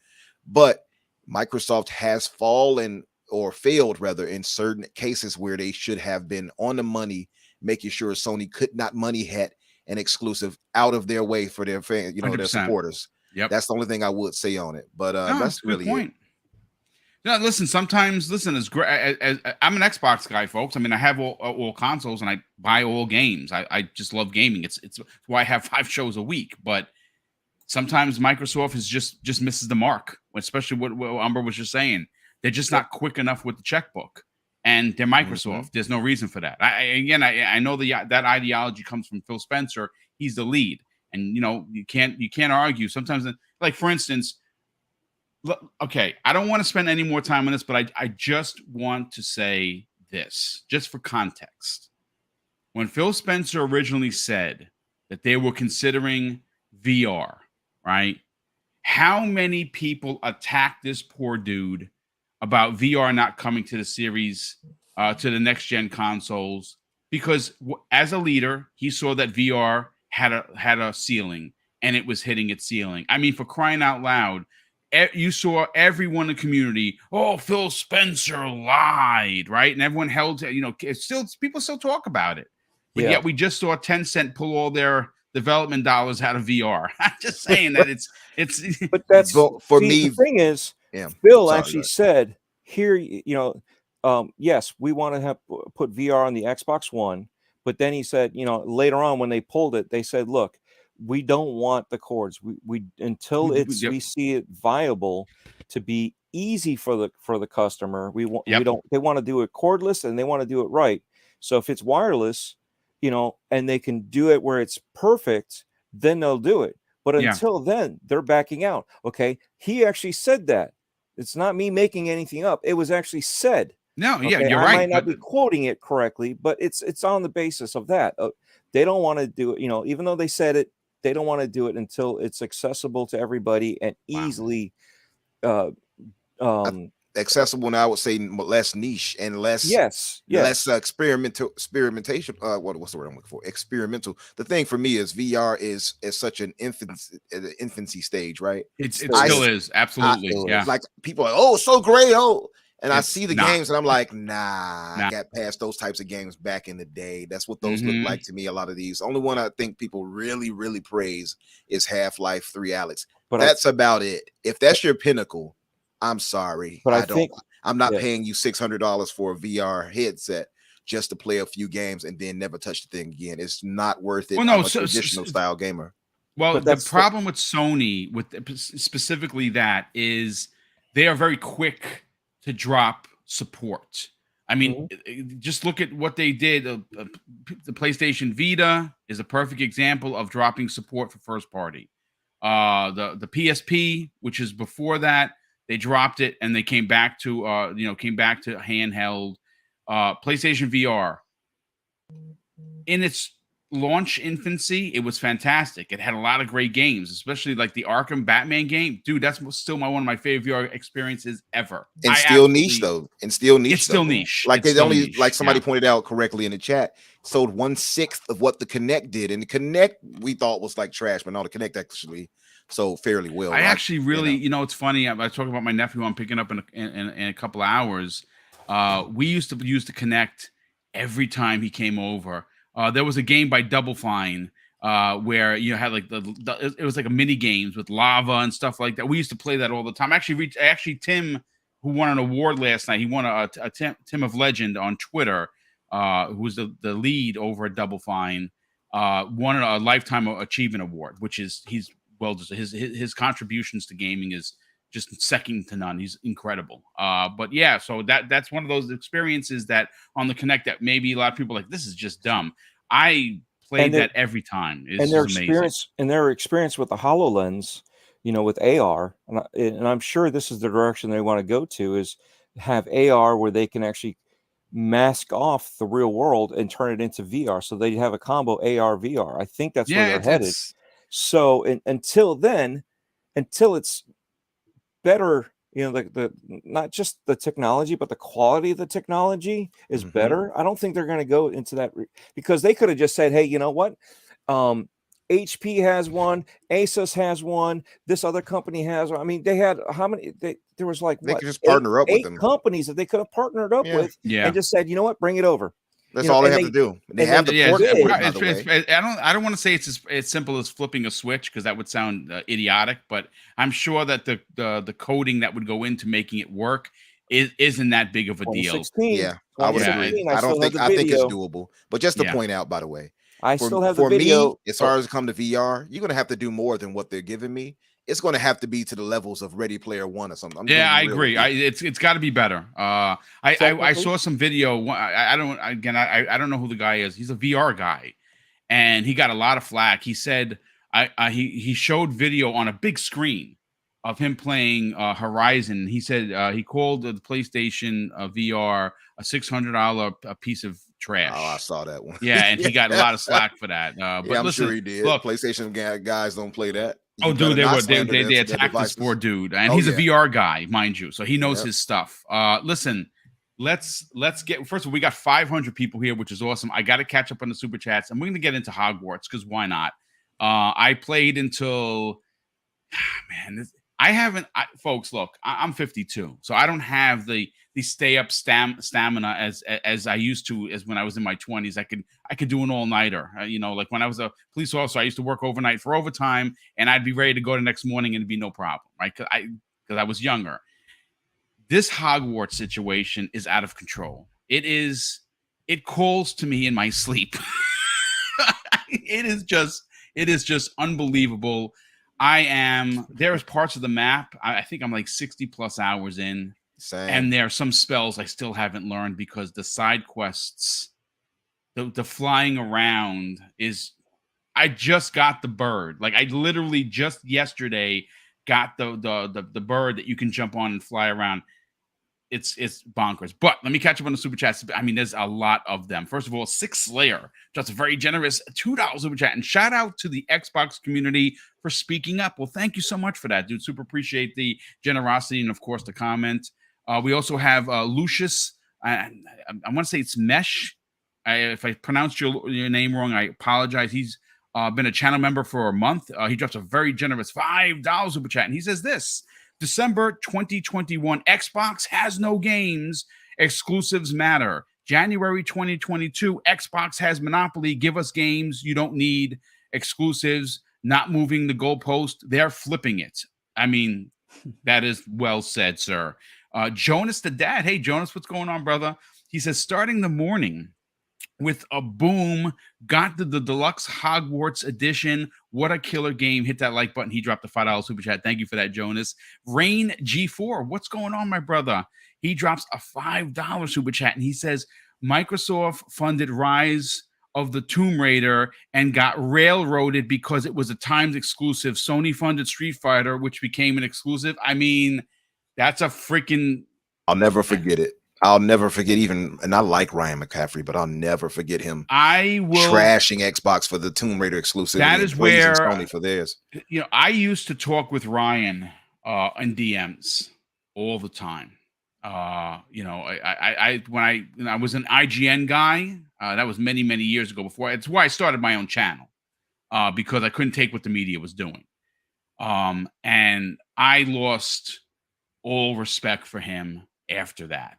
but Microsoft has fallen or failed rather in certain cases where they should have been on the money, making sure Sony could not money head an exclusive out of their way for their fans, their 100%. supporters. That's the only thing I would say on it. But that's really point. No, listen, sometimes it's great. I'm an Xbox guy, folks. I mean, I have all consoles and I buy all games. I just love gaming. It's why I have 5 shows a week. But sometimes Microsoft is just misses the mark, especially what Umber was just saying. They're just not quick enough with the checkbook, and they're Microsoft. There's no reason for that. I know that ideology comes from Phil Spencer. He's the lead, and you can't argue. Sometimes, like for instance. Okay, I don't want to spend any more time on this, but I just want to say this, just for context. When Phil Spencer originally said that they were considering VR, right? How many people attacked this poor dude about VR not coming to the series, to the next-gen consoles? Because as a leader, he saw that VR had a ceiling, and it was hitting its ceiling. I mean, for crying out loud, you saw everyone in the community, Phil Spencer lied, right? And everyone held, people still talk about it. But yet we just saw Tencent pull all their development dollars out of VR. I'm just saying that it's but that's for me. The thing is, Phil actually said here, yes, we want to have put VR on the Xbox One, but then he said, later on when they pulled it, they said, look, we don't want the cords. We until we see it viable to be easy for the customer. We don't. They want to do it cordless and they want to do it right. So if it's wireless, and they can do it where it's perfect, then they'll do it. But until then, they're backing out. Okay, he actually said that. It's not me making anything up. It was actually said. No, okay? you're right. I might not be quoting it correctly, but it's on the basis of that. They don't want to do it. Even though they said it. They don't want to do it until it's accessible to everybody and easily accessible. Now I would say less niche and less less experimentation. What's the word I'm looking for? Experimental. The thing for me is VR is such an infancy stage, right? It still is absolutely. Like people are so great. And I see the games and I'm like, I got past those types of games back in the day. That's what those look like to me. A lot of these. Only one I think people really, really praise is Half-Life 3 Alex. But that's about it. If that's your pinnacle, I'm sorry. But I'm not paying you $600 for a VR headset just to play a few games and then never touch the thing again. It's not worth it. I'm a traditional style gamer. Well, the problem with Sony, with specifically that, is they are very quick to drop support. I mean, just look at what they did. The PlayStation Vita is a perfect example of dropping support for first party. The PSP, which is before that, they dropped it and they came back to handheld. PlayStation VR, in its launch infancy, it was fantastic. It had a lot of great games, especially like the Arkham Batman game. Dude, that's still one of my favorite VR experiences ever. And still niche though. It's still niche. Like it's only niche. Like somebody pointed out correctly in the chat, sold 1/6 of what the Kinect did. And the Kinect we thought was like trash, but no, the Kinect actually sold fairly well. I actually really, it's funny. I was talking about my nephew I'm picking up in a couple of hours. We used to use the Kinect every time he came over. There was a game by Double Fine where you had like it was like a mini games with lava and stuff like that. We used to play that all the time. Actually, Tim, who won an award last night, he won a Tim of Legend on Twitter, who was the lead over at Double Fine, won a Lifetime Achievement Award, which is his contributions to gaming is just second to none. He's incredible. But yeah, so that's one of those experiences that on the Kinect that maybe a lot of people are like, this is just dumb. I played that every time. It's their experience with the HoloLens, with AR, and I'm sure this is the direction they want to go to, is have AR where they can actually mask off the real world and turn it into VR. So they have a combo AR VR. I think that's where they're headed. So until it's better, the not just the technology, but the quality of the technology is better. I don't think they're going to go into that because they could have just said, hey, you know what? HP has one, Asus has one, this other company has one. I mean, they had how many? There was like they could just partner up with them. Companies that they could have partnered up with, and just said, you know what, bring it over. That's all they have to do. They have the port. I don't want to say it's as simple as flipping a switch because that would sound idiotic, but I'm sure that the coding that would go into making it work isn't that big of a deal. Yeah, I would agree. I think it's doable. But just to point out, by the way, I still have the video. Me, as far as it comes to VR, you're going to have to do more than what they're giving me. It's going to have to be to the levels of Ready Player One or something. I agree. It's got to be better. I saw some video. I don't know who the guy is. He's a VR guy, and he got a lot of flack. He said he showed video on a big screen of him playing Horizon. He said he called the PlayStation VR a $600 piece of trash. Oh, I saw that one. Yeah, and he got a lot of slack for that. But I'm sure he did. Look, PlayStation guys don't play that. Oh, dude, they attacked this poor dude, and he's a VR guy, mind you, so he knows his stuff. Listen, let's get. First of all, we got 500 people here, which is awesome. I got to catch up on the super chats, and we're going to get into Hogwarts because why not? I played until folks. Look, I'm 52, so I don't have the stay up stamina as I used to as when I was in my 20s. I could do an all-nighter. Like when I was a police officer, I used to work overnight for overtime, and I'd be ready to go the next morning and it'd be no problem, right? Because I was younger. This Hogwarts situation is out of control. It calls to me in my sleep. It is just unbelievable. There's parts of the map. I think I'm like 60 plus hours in. Same. And there are some spells I still haven't learned because the side quests, the flying around is. I just got the bird. Like I literally just yesterday got the bird that you can jump on and fly around. It's bonkers. But let me catch up on the super chats. I mean, there's a lot of them. First of all, Six Slayer, just a very generous $2 super chat, and shout out to the Xbox community for speaking up. Well, thank you so much for that, dude. Super appreciate the generosity and of course the comment. We also have Lucius. I want to say it's Mesh. If I pronounced your name wrong, I apologize. He's been a channel member for a month. He drops a very generous $5 super chat, and he says this: December 2021, Xbox has no games. Exclusives matter. January 2022, Xbox has monopoly. Give us games. You don't need exclusives. Not moving the goalpost. They're flipping it. I mean, that is well said, sir. Jonas the dad. Hey, Jonas, what's going on, brother? He says, starting the morning with a boom, got the deluxe Hogwarts edition. What a killer game. Hit that like button. He dropped the $5 super chat. Thank you for that, Jonas. Rain G4, what's going on, my brother? He drops a $5 super chat, and he says, Microsoft funded Rise of the Tomb Raider and got railroaded because it was a timed exclusive. Sony funded Street Fighter, which became an exclusive. I mean, that's a freaking... I'll never forget it. I'll never forget and I like Ryan McCaffrey, but I'll never forget him trashing Xbox for the Tomb Raider exclusive. That is where Sony for theirs. I used to talk with Ryan in DMs all the time. When I was an IGN guy, that was many, many years ago before. It's why I started my own channel because I couldn't take what the media was doing. And I lost all respect for him after that.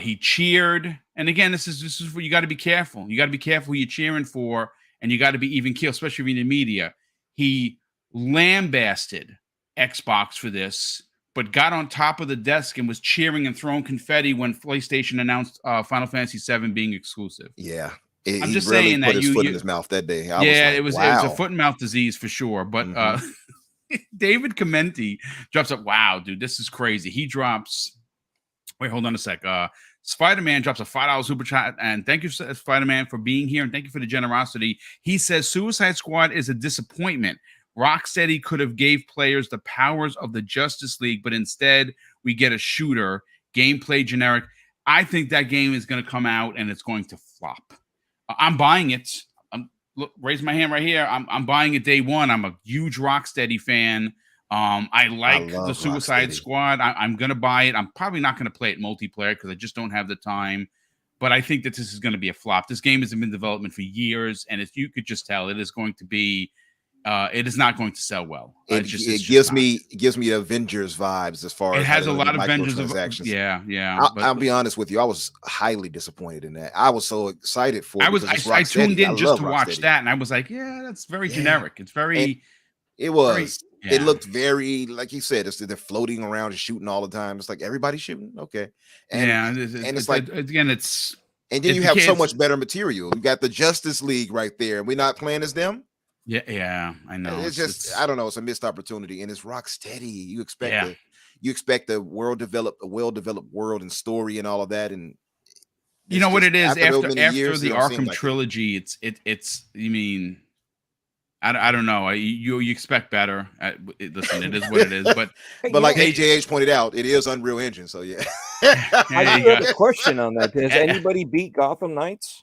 He cheered, and again, this is where you got to be careful. You got to be careful who you're cheering for, and you got to be even keel, especially if you're in the media. He lambasted Xbox for this, but got on top of the desk and was cheering and throwing confetti when PlayStation announced Final Fantasy VII being exclusive. Yeah, I'm just saying that put his foot in his mouth that day. It was a foot and mouth disease for sure. But David Commenti drops up. Wow, dude, this is crazy. He drops. Wait, hold on a sec. Spider-Man drops a $5 super chat, and thank you, Spider-Man, for being here, and thank you for the generosity. He says Suicide Squad is a disappointment. Rocksteady could have gave players the powers of the Justice League, but instead we get a shooter, gameplay generic. I think that game is going to come out and it's going to flop. I'm buying it. Look, raise my hand right here. I'm buying it day one. I'm a huge Rocksteady fan. I like the Suicide Squad. I'm going to buy it. I'm probably not going to play it multiplayer because I just don't have the time. But I think that this is going to be a flop. This game has been in development for years, and if you could just tell, it is going to be. It is not going to sell well. It gives me Avengers vibes as far as it has a lot of Avengers transactions. Yeah. I'll be honest with you. I was highly disappointed in that. I was so excited for. I tuned in just to watch that, and I was like, yeah, that's very generic. It's very. It was. It looked very, like you said, they're floating around and shooting all the time. It's like everybody's shooting. Okay. And it's like, again, it's. And then you have so much better material. You got the Justice League right there. And we're not playing as them. Yeah, I know. It's just, I don't know. It's a missed opportunity. And it's Rocksteady. You expect the well-developed world and story and all of that. And you know what it is after the Arkham trilogy, it's you mean. I don't know. You expect better. Listen, it is what it is. But like AJH pointed out, it is Unreal Engine. So yeah. I do have a question on that. Has anybody beat Gotham Knights?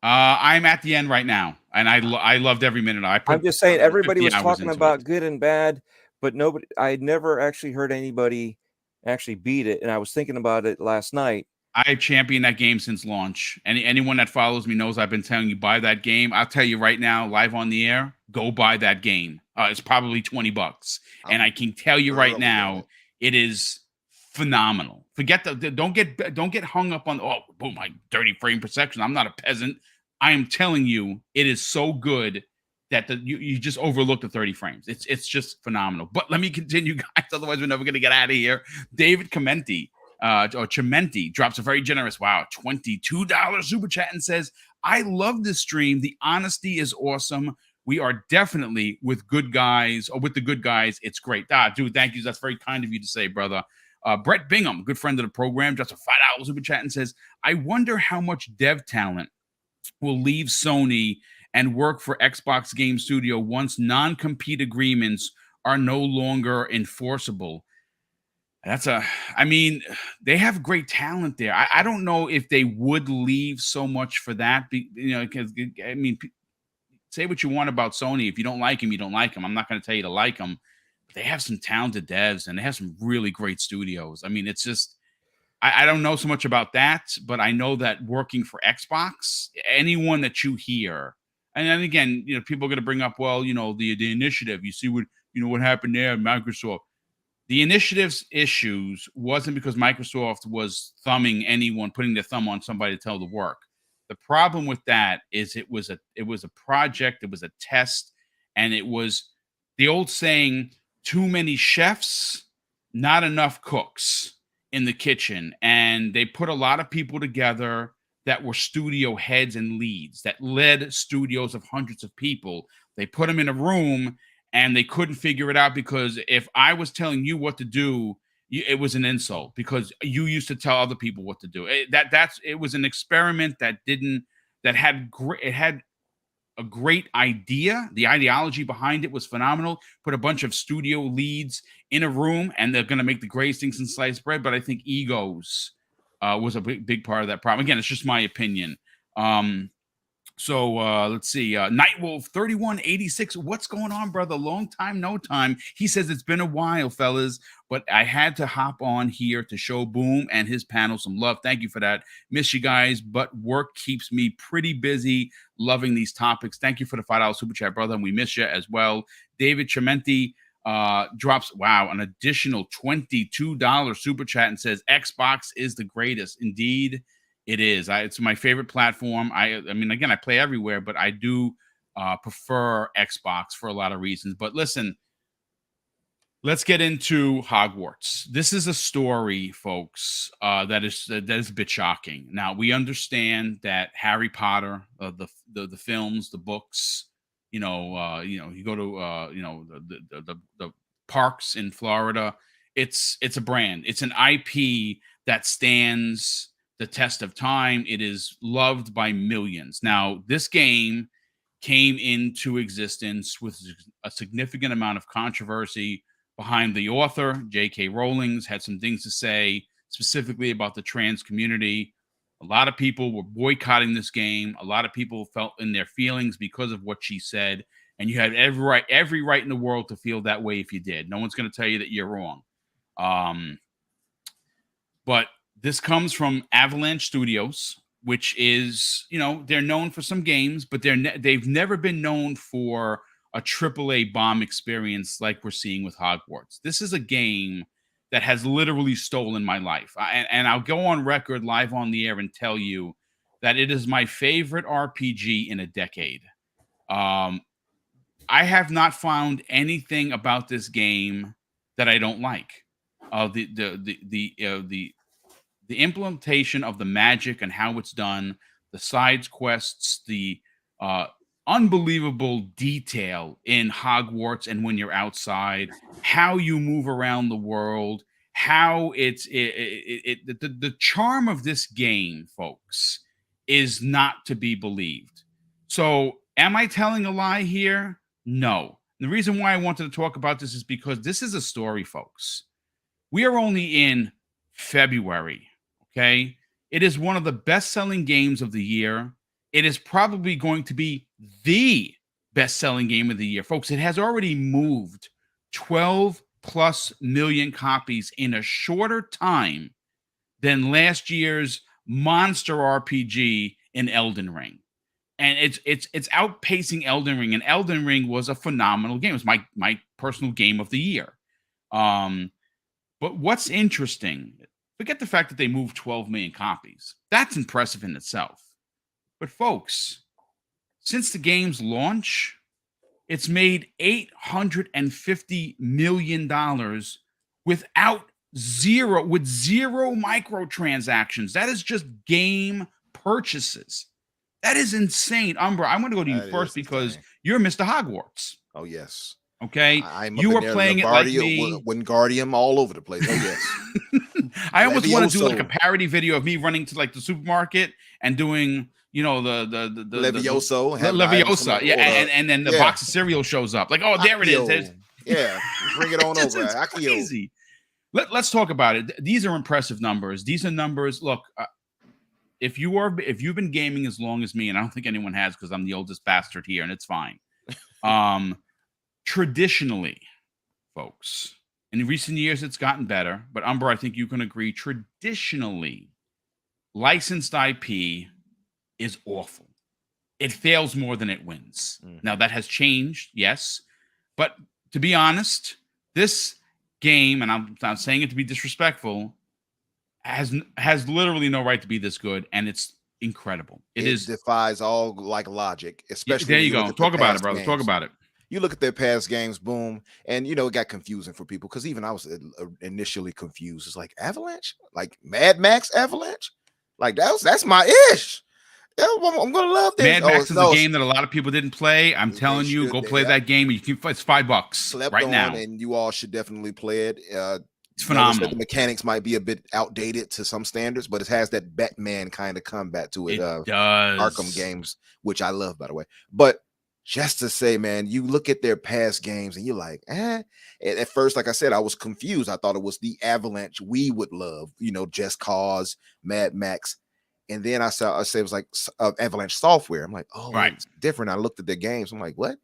I'm at the end right now, and I loved every minute. I'm just saying, everybody was talking about good and bad, but nobody. I never actually heard anybody actually beat it, and I was thinking about it last night. I championed that game since launch. Anyone that follows me knows I've been telling you, buy that game. I'll tell you right now, live on the air, go buy that game. It's probably $20. And I can tell you right now, it is phenomenal. Forget don't get hung up on, boom, my dirty frame per second. I'm not a peasant. I am telling you, it is so good that you just overlook the 30 frames. It's just phenomenal. But let me continue, guys. Otherwise, we're never going to get out of here. David Commenti. Or Chimenti drops a very generous, $22 super chat and says, I love this stream. The honesty is awesome. We are definitely with the good guys. It's great. Dude, thank you. That's very kind of you to say, brother. Brett Bingham, good friend of the program, drops a $5 super chat and says, I wonder how much dev talent will leave Sony and work for Xbox Game Studio once non-compete agreements are no longer enforceable. They have great talent there. I don't know if they would leave so much for that, because say what you want about Sony. If you don't like them, you don't like them. I'm not going to tell you to like them. But they have some talented devs and they have some really great studios. It's just, I don't know so much about that, but I know that working for Xbox, anyone that you hear, and then again, people are going to bring up, the initiative. You see what happened there at Microsoft. The initiative's issues wasn't because Microsoft was putting their thumb on somebody to tell the work. The problem with that is it was a project, it was a test, and it was the old saying, too many chefs, not enough cooks in the kitchen. And they put a lot of people together that were studio heads and leads that led studios of hundreds of people. They put them in a room and they couldn't figure it out, because if I was telling you what to do, it was an insult because you used to tell other people what to do. It was an experiment that had a great idea. The ideology behind it was phenomenal. Put a bunch of studio leads in a room and they're going to make the greatest things in sliced bread. But I think egos was a big part of that problem. Again, it's just my opinion. So let's see. Nightwolf 3186. What's going on, brother? Long time, no time. He says it's been a while, fellas, but I had to hop on here to show Boom and his panel some love. Thank you for that. Miss you guys, but work keeps me pretty busy. Loving these topics. Thank you for the $5 super chat, brother, and we miss you as well. David Chimenti drops an additional $22 super chat and says Xbox is the greatest. Indeed. It is. It's my favorite platform. Again, I play everywhere, but I do prefer Xbox for a lot of reasons. But listen, let's get into Hogwarts. This is a story, folks, that is a bit shocking. Now, we understand that Harry Potter, the films, the books, you go to the parks in Florida. It's a brand. It's an IP that stands the test of time. It is loved by millions. Now, this game came into existence with a significant amount of controversy behind the author. J.K. Rowling's had some things to say specifically about the trans community. A lot of people were boycotting this game. A lot of people felt in their feelings because of what she said. And you had every right in the world to feel that way if you did. No one's going to tell you that you're wrong. But this comes from Avalanche Studios, which is, they're known for some games, but they've never been known for a AAA bomb experience like we're seeing with Hogwarts. This is a game that has literally stolen my life. And I'll go on record live on the air and tell you that it is my favorite RPG in a decade. I have not found anything about this game that I don't like. The implementation of the magic and how it's done, the side quests, the unbelievable detail in Hogwarts and when you're outside, how you move around the world, how the charm of this game, folks, is not to be believed. So, am I telling a lie here? No. The reason why I wanted to talk about this is because this is a story, folks. We are only in February. Okay. It is one of the best-selling games of the year. It is probably going to be the best-selling game of the year. Folks, it has already moved 12 plus million copies in a shorter time than last year's monster RPG in Elden Ring. And it's outpacing Elden Ring. And Elden Ring was a phenomenal game. It was my personal game of the year. But what's interesting, forget the fact that they moved 12 million copies. That's impressive in itself. But folks, since the game's launch, it's made $850 million with zero microtransactions. That is just game purchases. That is insane. Umbra, I'm going to go to you first because you're Mr. Hogwarts. Oh, yes. Okay. You were playing it like me. Wingardium all over the place. Oh, yes. I almost want to do like a parody video of me running to like the supermarket and doing, the Leviosa. Yeah. And then the box of cereal shows up. Like, oh, there it is. Yeah. Bring it on over. It's crazy. Let's talk about it. These are impressive numbers. These are numbers. Look, if you've been gaming as long as me, and I don't think anyone has because I'm the oldest bastard here, and it's fine. Traditionally, folks, in recent years, it's gotten better. But Umber, I think you can agree. Traditionally, licensed IP is awful. It fails more than it wins. Now that has changed, yes, but to be honest, this game, and I'm not saying it to be disrespectful, has literally no right to be this good, and it's incredible. It defies all logic, especially. There you go. Talk about it, brother. Games. Talk about it. You look at their past games, boom, and it got confusing for people because even I was initially confused. It's like Avalanche, like Mad Max Avalanche, like that's my ish. Yeah, I'm gonna love this. Mad Max is a game that a lot of people didn't play. I'm telling you, go play that game. You can. It's $5 right now, and you all should definitely play it. It's phenomenal. The mechanics might be a bit outdated to some standards, but it has that Batman kind of combat to it. It does. Arkham games, which I love, by the way. But just to say, man, you look at their past games and you're like, At first, like I said, I was confused. I thought it was the Avalanche we would love, Just Cause, Mad Max. And then I say it was like Avalanche Software. I'm like, oh, right. It's different. I looked at their games. I'm like, what?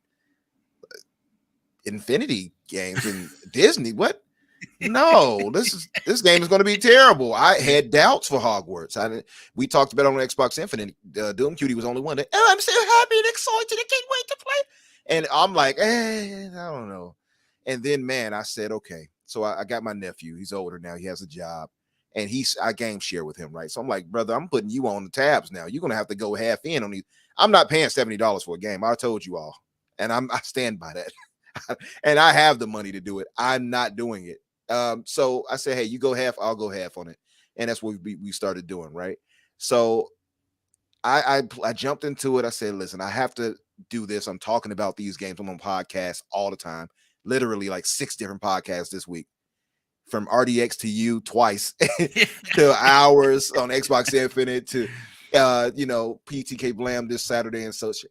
Infinity games and Disney? What? No, this game is going to be terrible. I had doubts for Hogwarts. We talked about it on Xbox Infinite. Doom Cutie was only one that, I'm so happy and excited. I can't wait to play. And I'm like, I don't know. And then, man, I said, okay. So I got my nephew. He's older now. He has a job. And I game share with him, right? So I'm like, brother, I'm putting you on the tabs now. You're going to have to go half in on these. I'm not paying $70 for a game. I told you all. And I stand by that. And I have the money to do it. I'm not doing it. So I said, hey, you go half, I'll go half on it. And that's what we started doing, right? So I jumped into it. I said, listen, I have to do this. I'm talking about these games. I'm on podcasts all the time. literally like 6 different podcasts this week, from RDX to you twice to Hours on Xbox Infinite to PTK Blam this Saturday and such.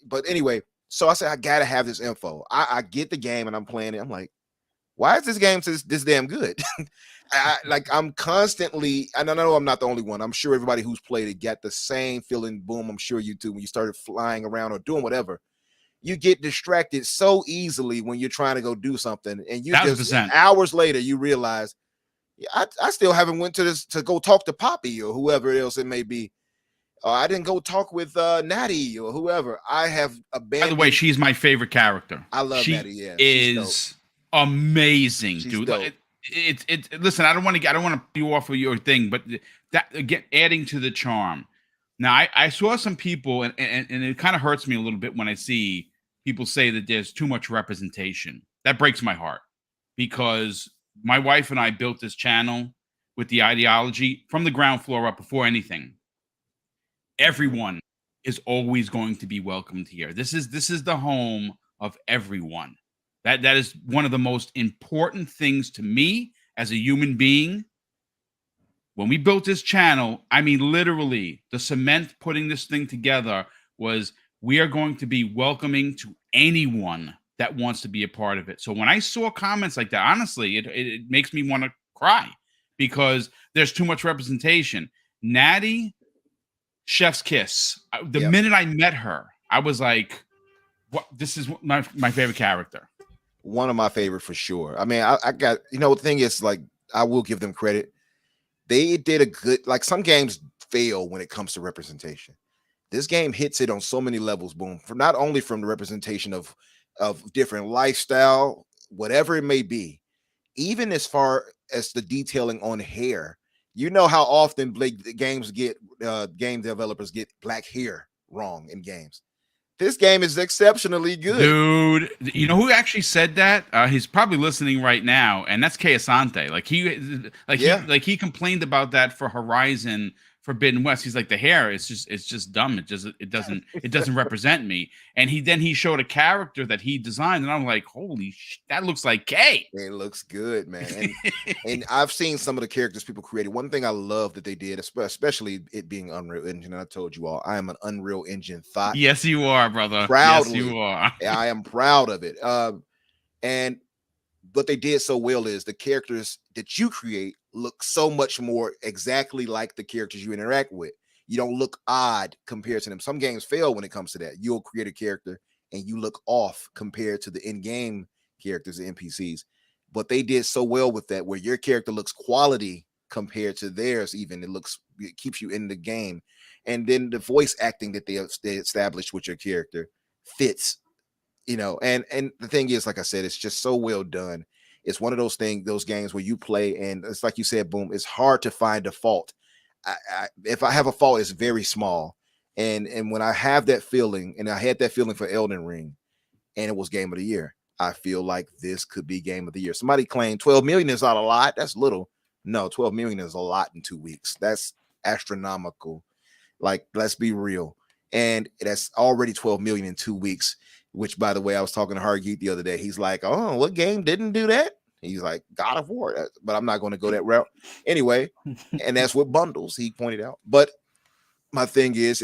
But anyway, so I said I gotta have this info. I get the game and I'm playing it. I'm like, why is this game this damn good? I'm constantly, and I know I'm not the only one. I'm sure everybody who's played it got the same feeling. Boom, I'm sure you too. When you started flying around or doing whatever, you get distracted so easily when you're trying to go do something, and you 1,000%. just hours later you realize, I still haven't went to go talk to Poppy or whoever else it may be. I didn't go talk with Natty or whoever. I have abandoned. By the way, she's my favorite character. I love she Natty. Yeah, is amazing, she's dude. Dope. Listen, I don't want to be off of your thing, but that again, adding to the charm. Now, I saw some people, and it kind of hurts me a little bit when I see people say that there's too much representation. That breaks my heart, because my wife and I built this channel with the ideology from the ground floor up before anything. Everyone is always going to be welcomed here. This is the home of everyone. That is one of the most important things to me as a human being. When we built this channel, I mean, literally, the cement putting this thing together was, we are going to be welcoming to anyone that wants to be a part of it. So when I saw comments like that, honestly, it makes me want to cry, because there's too much representation. Natty, chef's kiss. The minute I met her, I was like, "What? This is my favorite character." One of my favorite for sure. I mean, I got, the thing is, like, I will give them credit. They did a good, like, some games fail when it comes to representation. This game hits it on so many levels, Boom. From not only from the representation of different lifestyle, whatever it may be, even as far as the detailing on hair. You know how often game developers get black hair wrong in games. This game is exceptionally good. Dude, you know who actually said that? He's probably listening right now, and that's Kay Asante. He complained about that for Horizon Forbidden West. He's like, the hair, it's just dumb. It doesn't represent me. And he showed a character that he designed, and I'm like, holy that looks like Kay. It looks good, man. And I've seen some of the characters people created. One thing I love that they did, especially it being Unreal Engine. I told you all, I am an Unreal Engine thought. Yes, you are, brother. Proudly. Yes, you are. I am proud of it. And what they did so well is the characters that you create look so much more exactly like the characters you interact with. You don't look odd compared to them. Some games fail when it comes to that. You'll create a character and you look off compared to the in-game characters, the NPCs. But they did so well with that, where your character looks quality compared to theirs. Even it keeps you in the game. And then the voice acting that they established with your character fits. And the thing is, like I said, it's just so well done. It's one of those games where you play, and it's like you said, Boom, it's hard to find a fault. If I have a fault, it's very small. And when I have that feeling, and I had that feeling for Elden Ring, and it was Game of the Year, I feel like this could be Game of the Year. Somebody claimed 12 million is not a lot. That's little. No, 12 million is a lot in 2 weeks. That's astronomical. Like, let's be real. And that's already 12 million in 2 weeks. Which, by the way, I was talking to Hargeet the other day. He's like, oh, what game didn't do that? He's like, God of War. But I'm not going to go that route. Anyway, and that's with bundles, he pointed out. But my thing is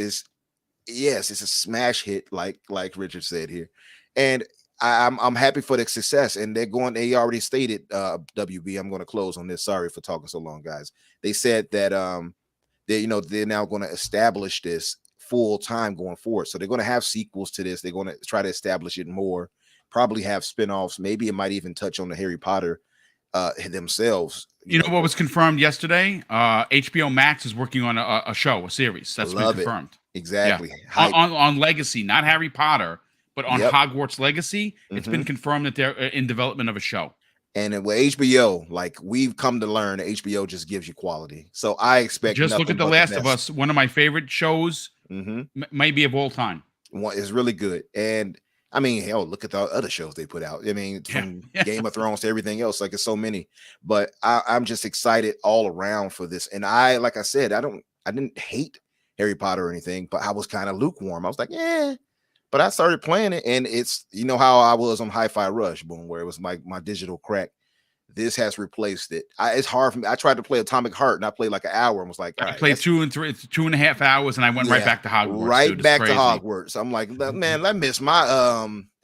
yes, it's a smash hit, like Richard said here. And I'm happy for the success. And they already stated, WB, I'm going to close on this. Sorry for talking so long, guys. They said that they're now going to establish this full time going forward. So they're going to have sequels to this. They're going to try to establish it more, probably have spinoffs. Maybe it might even touch on the Harry Potter themselves. You know what was confirmed yesterday? HBO Max is working on a series. That's been confirmed. Exactly. Yeah. On Legacy, not Harry Potter, but on Hogwarts Legacy. It's been confirmed that they're in development of a show. And with HBO, like we've come to learn, HBO just gives you quality. So I expect just look at The Last of Us, one of my favorite shows. Maybe of all time. It's really good. And I mean, hell, look at the other shows they put out. I mean, from Game of Thrones to everything else, like it's so many. But I'm just excited all around for this. And like I said, I didn't hate Harry Potter or anything, but I was kind of lukewarm. I was like, But I started playing it, and it's, you know how I was on Hi-Fi Rush, boom, where it was my digital crack. This has replaced it. It's hard for me. I tried to play Atomic Heart, and I played like an hour and was like, all right, I played 2.5 hours, and I went right back to Hogwarts. Right dude. back to Hogwarts. I'm like, man, I miss my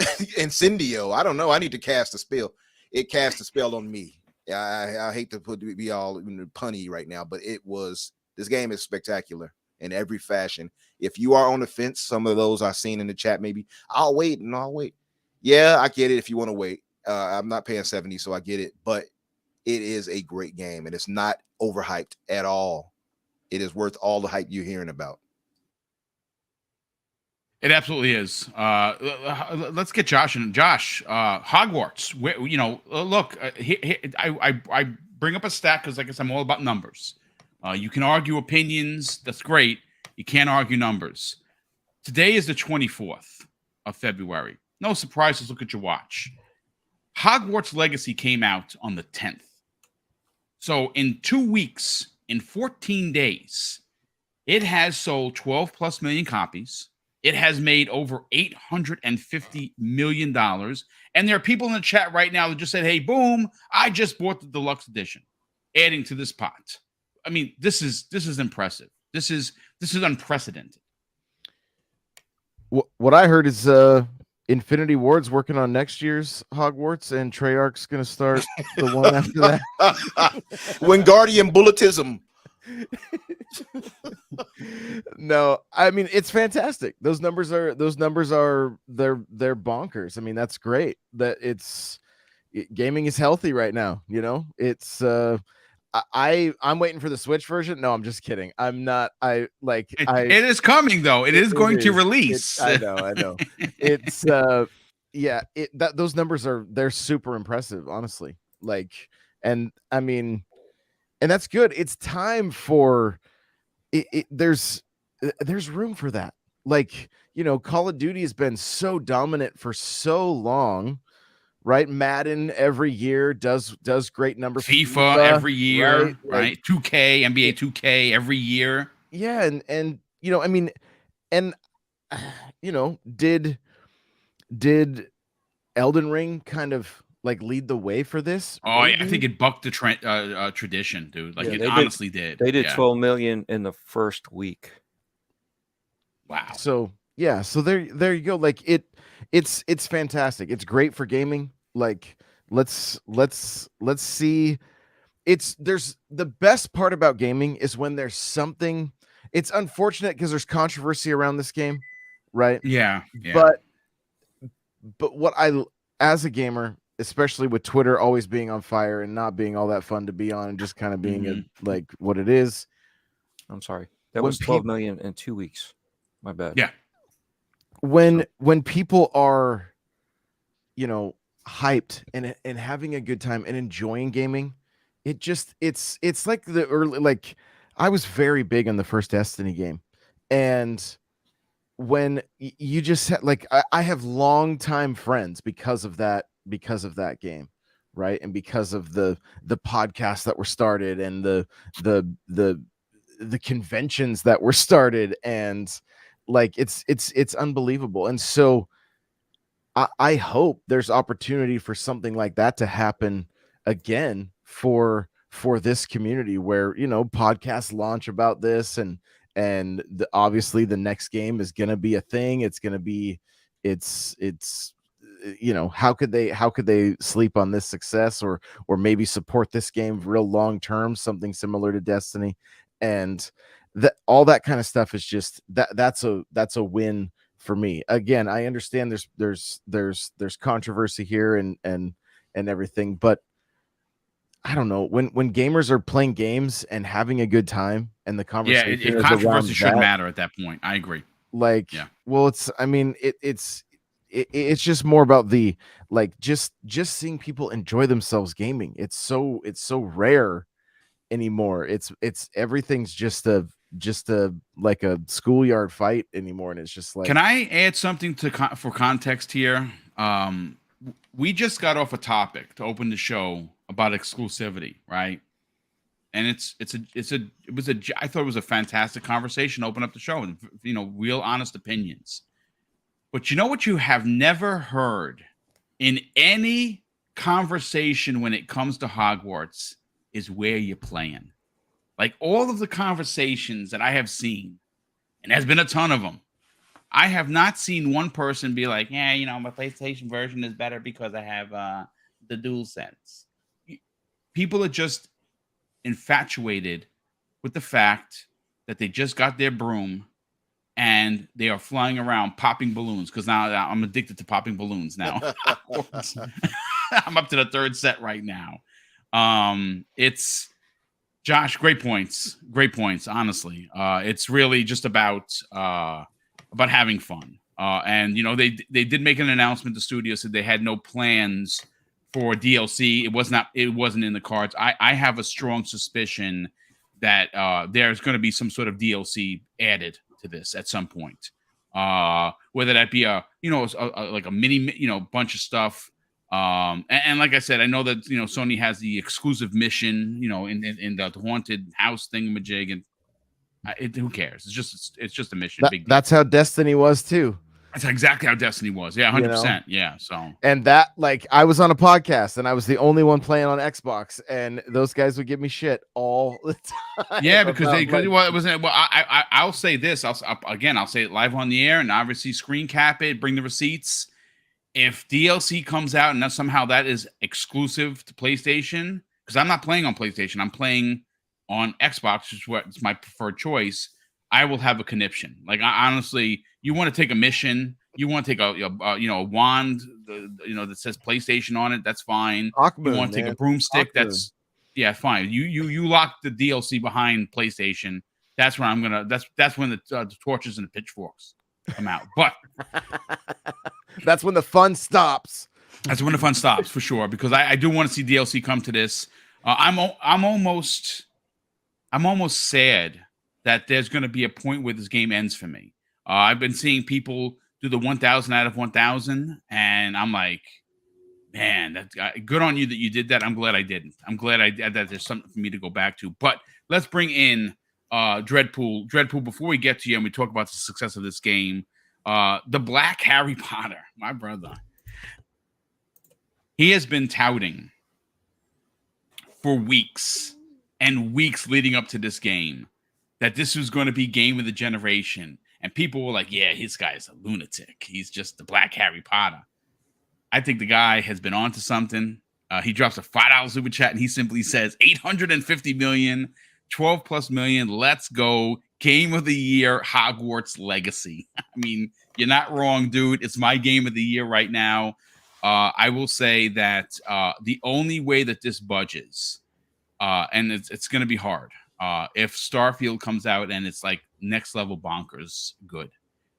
Incendio. I don't know. I need to cast a spell. It cast a spell on me. I hate to be all punny right now, but this game is spectacular in every fashion. If you are on the fence, some of those I've seen in the chat, maybe I'll wait. Yeah, I get it. If you want to wait, I'm not paying 70, so I get it. But it is a great game, and it's not overhyped at all. It is worth all the hype you're hearing about. It absolutely is. Let's get Josh in. Josh, Hogwarts. Look, I bring up a stat because I guess I'm all about numbers. You can argue opinions. That's great. You can't argue numbers. Today is the 24th of February. No surprises. Look at your watch. Hogwarts Legacy came out on the 10th. So in 2 weeks, in 14 days, it has sold 12 plus million copies. It has made over $850 million. And there are people in the chat right now that just said, hey, boom, I just bought the deluxe edition, adding to this pot. I mean, this is impressive. This is unprecedented. What I heard is Infinity Ward's working on next year's Hogwarts, and Treyarch's going to start the one after that. Wingardium Bulletism. No, I mean, it's fantastic. Those numbers are they're bonkers. I mean, that's great that gaming is healthy right now. You know, it's I'm waiting for the Switch version. No, I'm just kidding. I'm not. It is coming though. It is going to release. I know. It's those numbers they're super impressive, honestly. And I mean, and that's good. It's time for it. There's room for that. Call of Duty has been so dominant for so long. Right, Madden every year does great numbers. FIFA every year, right? 2K, NBA 2K every year. Yeah, and I mean, and did Elden Ring kind of lead the way for this? Oh, I think it bucked the tradition, dude. It honestly did. They did 12 million in the first week. Wow. So yeah, so there you go. It's fantastic. It's great for gaming. Let's see. There's the best part about gaming is when there's something. It's unfortunate because there's controversy around this game, right? Yeah. But what as a gamer, especially with Twitter always being on fire and not being all that fun to be on, and just kind of being what it is. I'm sorry. That was 12 million in 2 weeks. My bad. Yeah. When people are, hyped and having a good time and enjoying gaming, it's like the early, I was very big on the first Destiny game, and when you just I have longtime friends because of that game, right? And because of the podcasts that were started and the conventions that were started, and it's unbelievable. And so I hope there's opportunity for something like that to happen again for this community, where podcasts launch about this, and obviously the next game is going to be a thing. It's going to be how could they sleep on this success, or maybe support this game real long term, something similar to Destiny, and all that kind of stuff is just that's a win for me. Again, I understand there's controversy here and everything, but I don't know, when gamers are playing games and having a good time, and the conversation controversy shouldn't matter at that point. I agree. Well, it's just more about the just seeing people enjoy themselves gaming. It's so rare anymore. It's everything's just a schoolyard fight anymore, and it's just Can I add something for context here? We just got off a topic to open the show about exclusivity, right? And I thought it was a fantastic conversation to open up the show, and real honest opinions. But you know what you have never heard in any conversation when it comes to Hogwarts is where you're playing. Like all of the conversations that I have seen, and there's been a ton of them, I have not seen one person be like, yeah, you know, my PlayStation version is better because I have the DualSense. People are just infatuated with the fact that they just got their broom and they are flying around popping balloons, because now I'm addicted to popping balloons now. I'm up to the third set right now. It's Josh, great points. Great points, honestly. It's really just about having fun. And you know, they did make an announcement. The studio said they had no plans for DLC. It wasn't in the cards. I have a strong suspicion that there's going to be some sort of DLC added to this at some point. Whether that be like a mini, bunch of stuff. And like I said, I know that Sony has the exclusive mission, in the haunted house thingamajig, and who cares? It's just a mission. That's how Destiny was too. That's exactly how Destiny was. Yeah, 100%. Yeah. So, and that, like, I was on a podcast and I was the only one playing on Xbox, and those guys would give me shit all the time. Yeah, because I'll say this. I'll say it live on the air, and obviously screen cap it, bring the receipts. If DLC comes out and somehow that is exclusive to PlayStation, because I'm not playing on PlayStation, I'm playing on Xbox, which is what's my preferred choice, I will have a conniption. Like, honestly, you want to take a mission, you want to take a wand, that says PlayStation on it, that's fine. You want to take a broomstick, that's fine. You lock the DLC behind PlayStation. That's when that's when the torches and the pitchforks come out. But that's when the fun stops. That's when the fun stops, for sure, because I do want to see DLC come to this. I'm almost sad that there's going to be a point where this game ends for me. I've been seeing people do the 1,000 out of 1,000, and I'm like, man, that's good on you that you did that. I'm glad I didn't. I'm glad that there's something for me to go back to. But let's bring in Dreadpool. Dreadpool, before we get to you and we talk about the success of this game, the Black Harry Potter, my brother, he has been touting for weeks and weeks leading up to this game that this was going to be game of the generation. And people were like, yeah, this guy is a lunatic. He's just the Black Harry Potter. I think the guy has been onto something. He drops a $5 super chat and he simply says 850 million, 12 plus million. Let's go. Game of the year, Hogwarts Legacy. I mean, you're not wrong, dude. It's my game of the year right now. I will say that the only way that this budges, and it's going to be hard, if Starfield comes out and it's like next level bonkers good.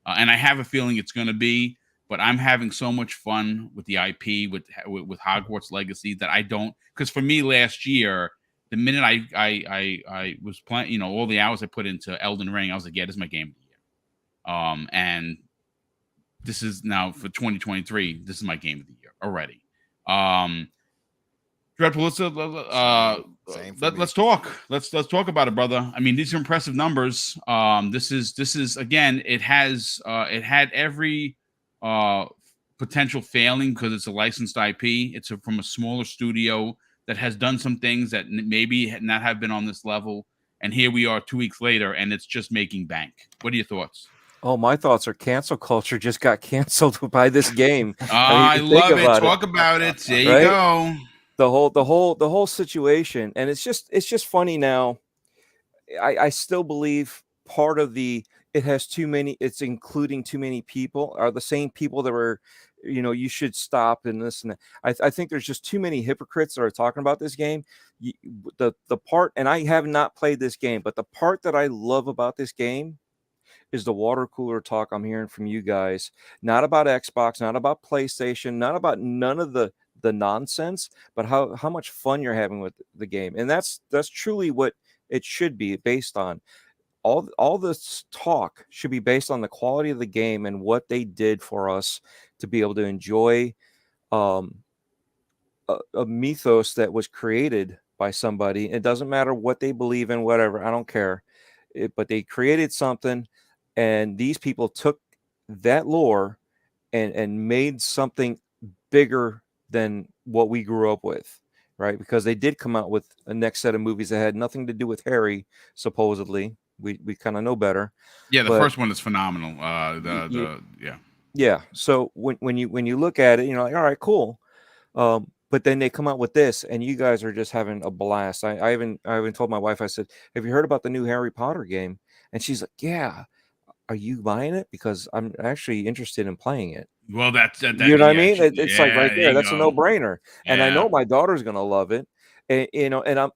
And I have a feeling it's going to be, but I'm having so much fun with the IP, with Hogwarts Legacy, that I don't, because for me last year, the minute I was playing, all the hours I put into Elden Ring, I was like, yeah, this is my game of the year. And this is now for 2023, this is my game of the year already. Dreadpool, let's talk. Let's talk about it, brother. I mean, these are impressive numbers. This is again, it had every potential failing because it's a licensed IP. It's from a smaller studio that has done some things that maybe not have been on this level. And here we are 2 weeks later, and it's just making bank. What are your thoughts? Oh, my thoughts are cancel culture just got canceled by this game. I love it. Talk about it. There you go. The whole situation, and it's just funny now. I still believe part of it has too many. It's including too many people are the same people that were, you should stop and this and that. I think there's just too many hypocrites that are talking about this game. The part, and I have not played this game, but the part that I love about this game is the water cooler talk I'm hearing from you guys. Not about Xbox, not about PlayStation, not about none of the nonsense, but how much fun you're having with the game. And that's truly what it should be based on. All this talk should be based on the quality of the game and what they did for us to be able to enjoy a mythos that was created by somebody. It doesn't matter what they believe in, whatever, I don't care. But they created something, and these people took that lore and made something bigger than what we grew up with, right? Because they did come out with a next set of movies that had nothing to do with Harry, supposedly. We kind of know better. Yeah, the But first one is phenomenal. yeah. So when you look at it, you're like, all right, cool. But then they come out with this, and you guys are just having a blast. I even told my wife, I said, have you heard about the new Harry Potter game? And she's like, yeah. Are you buying it? Because I'm actually interested in playing it. Well, that you know what I mean? It's like right there. That's a no-brainer. Yeah. And I know my daughter's gonna love it. And and I'm,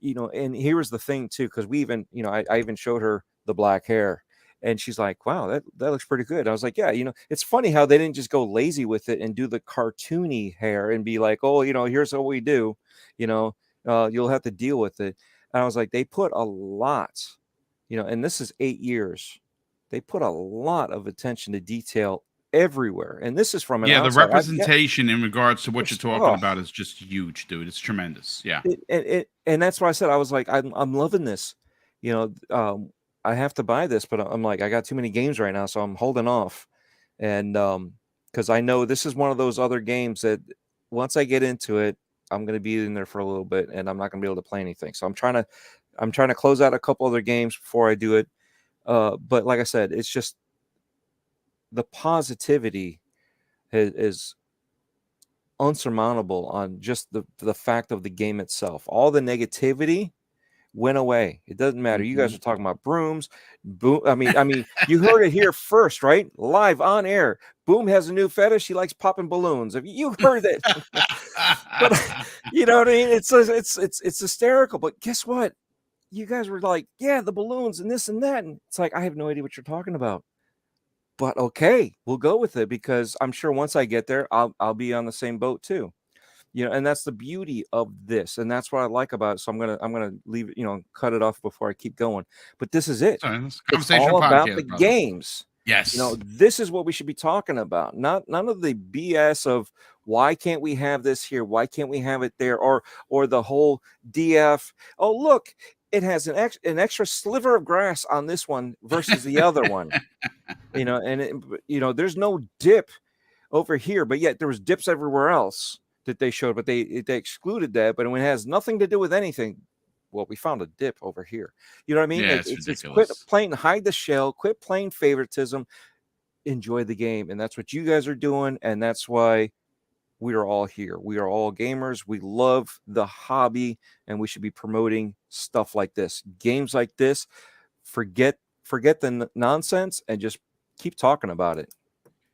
and here was the thing too, because we even, I even showed her the black hair, and she's like, wow, that looks pretty good. I was like, yeah, it's funny how they didn't just go lazy with it and do the cartoony hair and be like, oh, here's what we do, you'll have to deal with it. And I was like, they put a lot, and this is 8 years. They put a lot of attention to detail everywhere, and this is from an the outside. representation in regards to what you're talking about is just huge, dude. It's tremendous. Yeah, and that's why I said, I was like, I'm loving this. I have to buy this, but I'm like, I got too many games right now, so I'm holding off. And because I know this is one of those other games that once I get into it, I'm going to be in there for a little bit, and I'm not going to be able to play anything. So I'm trying to close out a couple other games before I do it. But like I said, it's just the positivity is unsurmountable on just the fact of the game itself. All the negativity went away. It doesn't matter. You guys are talking about brooms. Boom. I mean, you heard it here first, right? Live on air. Boom has a new fetish. He likes popping balloons. Have you heard it? But you know what I mean? It's hysterical. But guess what? You guys were like, yeah, the balloons and this and that. And it's like, I have no idea what you're talking about. But okay, we'll go with it, because I'm sure once I get there, I'll be on the same boat too. And that's the beauty of this, and that's what I like about it. So I'm gonna leave it, cut it off before I keep going. But this is it. It's all about the games. Yes. This is what we should be talking about. None of the BS of why can't we have this here? Why can't we have it there? Or the whole DF. Oh, look, it has an extra sliver of grass on this one versus the other one. And there's no dip over here, but yet there was dips everywhere else that they showed, but they excluded that. But when it has nothing to do with anything, well, we found a dip over here. You know what I mean? Yeah, it's quit playing hide the shell, quit playing favoritism, enjoy the game. And that's what you guys are doing. And that's why we are all here. We are all gamers. We love the hobby, and we should be promoting stuff like this, games like this. Forget the nonsense and just keep talking about it.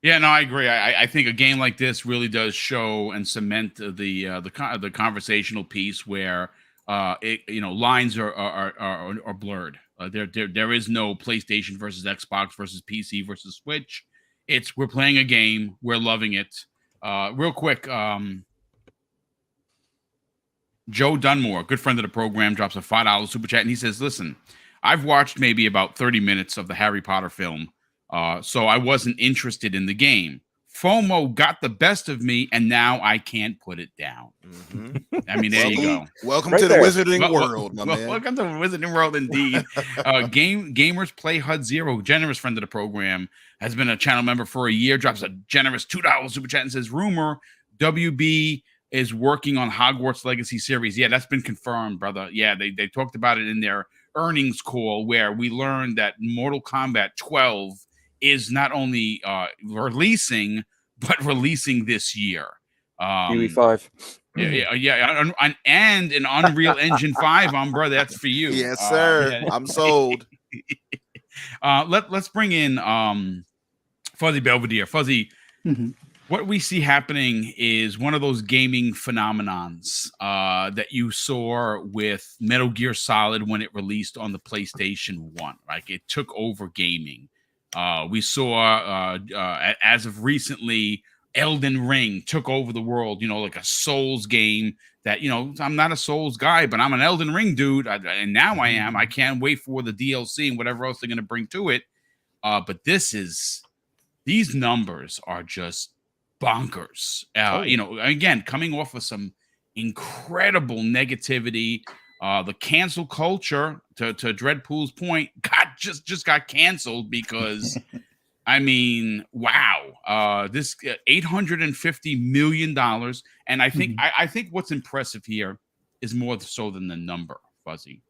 Yeah, no, I agree. I think a game like this really does show and cement the conversational piece where lines are blurred. There is no PlayStation versus Xbox versus PC versus Switch. We're playing a game. We're loving it. Real quick, Joe Dunmore, good friend of the program, drops a $5 super chat, and he says, listen, I've watched maybe about 30 minutes of the Harry Potter film, so I wasn't interested in the game. FOMO got the best of me, and now I can't put it down. Mm-hmm. I mean, there you go. Welcome to the Wizarding World, my man. Welcome to the Wizarding World, indeed. Gamers Play HUD Zero, generous friend of the program, has been a channel member for a year, drops a generous $2 super chat and says, rumor, WB is working on Hogwarts Legacy series. Yeah, that's been confirmed, brother. Yeah, they talked about it in their earnings call, where we learned that Mortal Kombat 12 is not only releasing, but releasing this year. UE5. Yeah. And an Unreal Engine 5, brother. That's for you. Yes, sir. I'm sold. Let's bring in Fuzzy Belvedere. Fuzzy, what we see happening is one of those gaming phenomenons that you saw with Metal Gear Solid when it released on the PlayStation 1. Like, it took over gaming. We saw, as of recently, Elden Ring took over the world, like a Souls game that, I'm not a Souls guy, but I'm an Elden Ring dude. And now I am. I can't wait for the DLC and whatever else they're going to bring to it. But these numbers are just bonkers. Again, coming off of some incredible negativity. The cancel culture, to Dreadpool's point, just got canceled because I mean, wow. This $850 million. And I think I think what's impressive here is more so than the number, Fuzzy.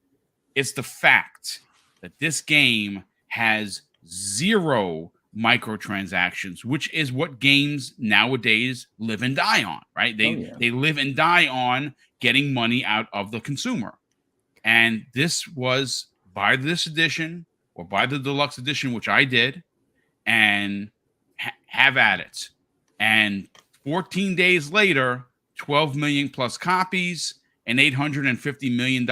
It's the fact that this game has 0 microtransactions, which is what games nowadays live and die on, right? They live and die on getting money out of the consumer. And this was buy this edition or buy the deluxe edition, which I did, and have at it. And 14 days later, 12 million plus copies and $850 million.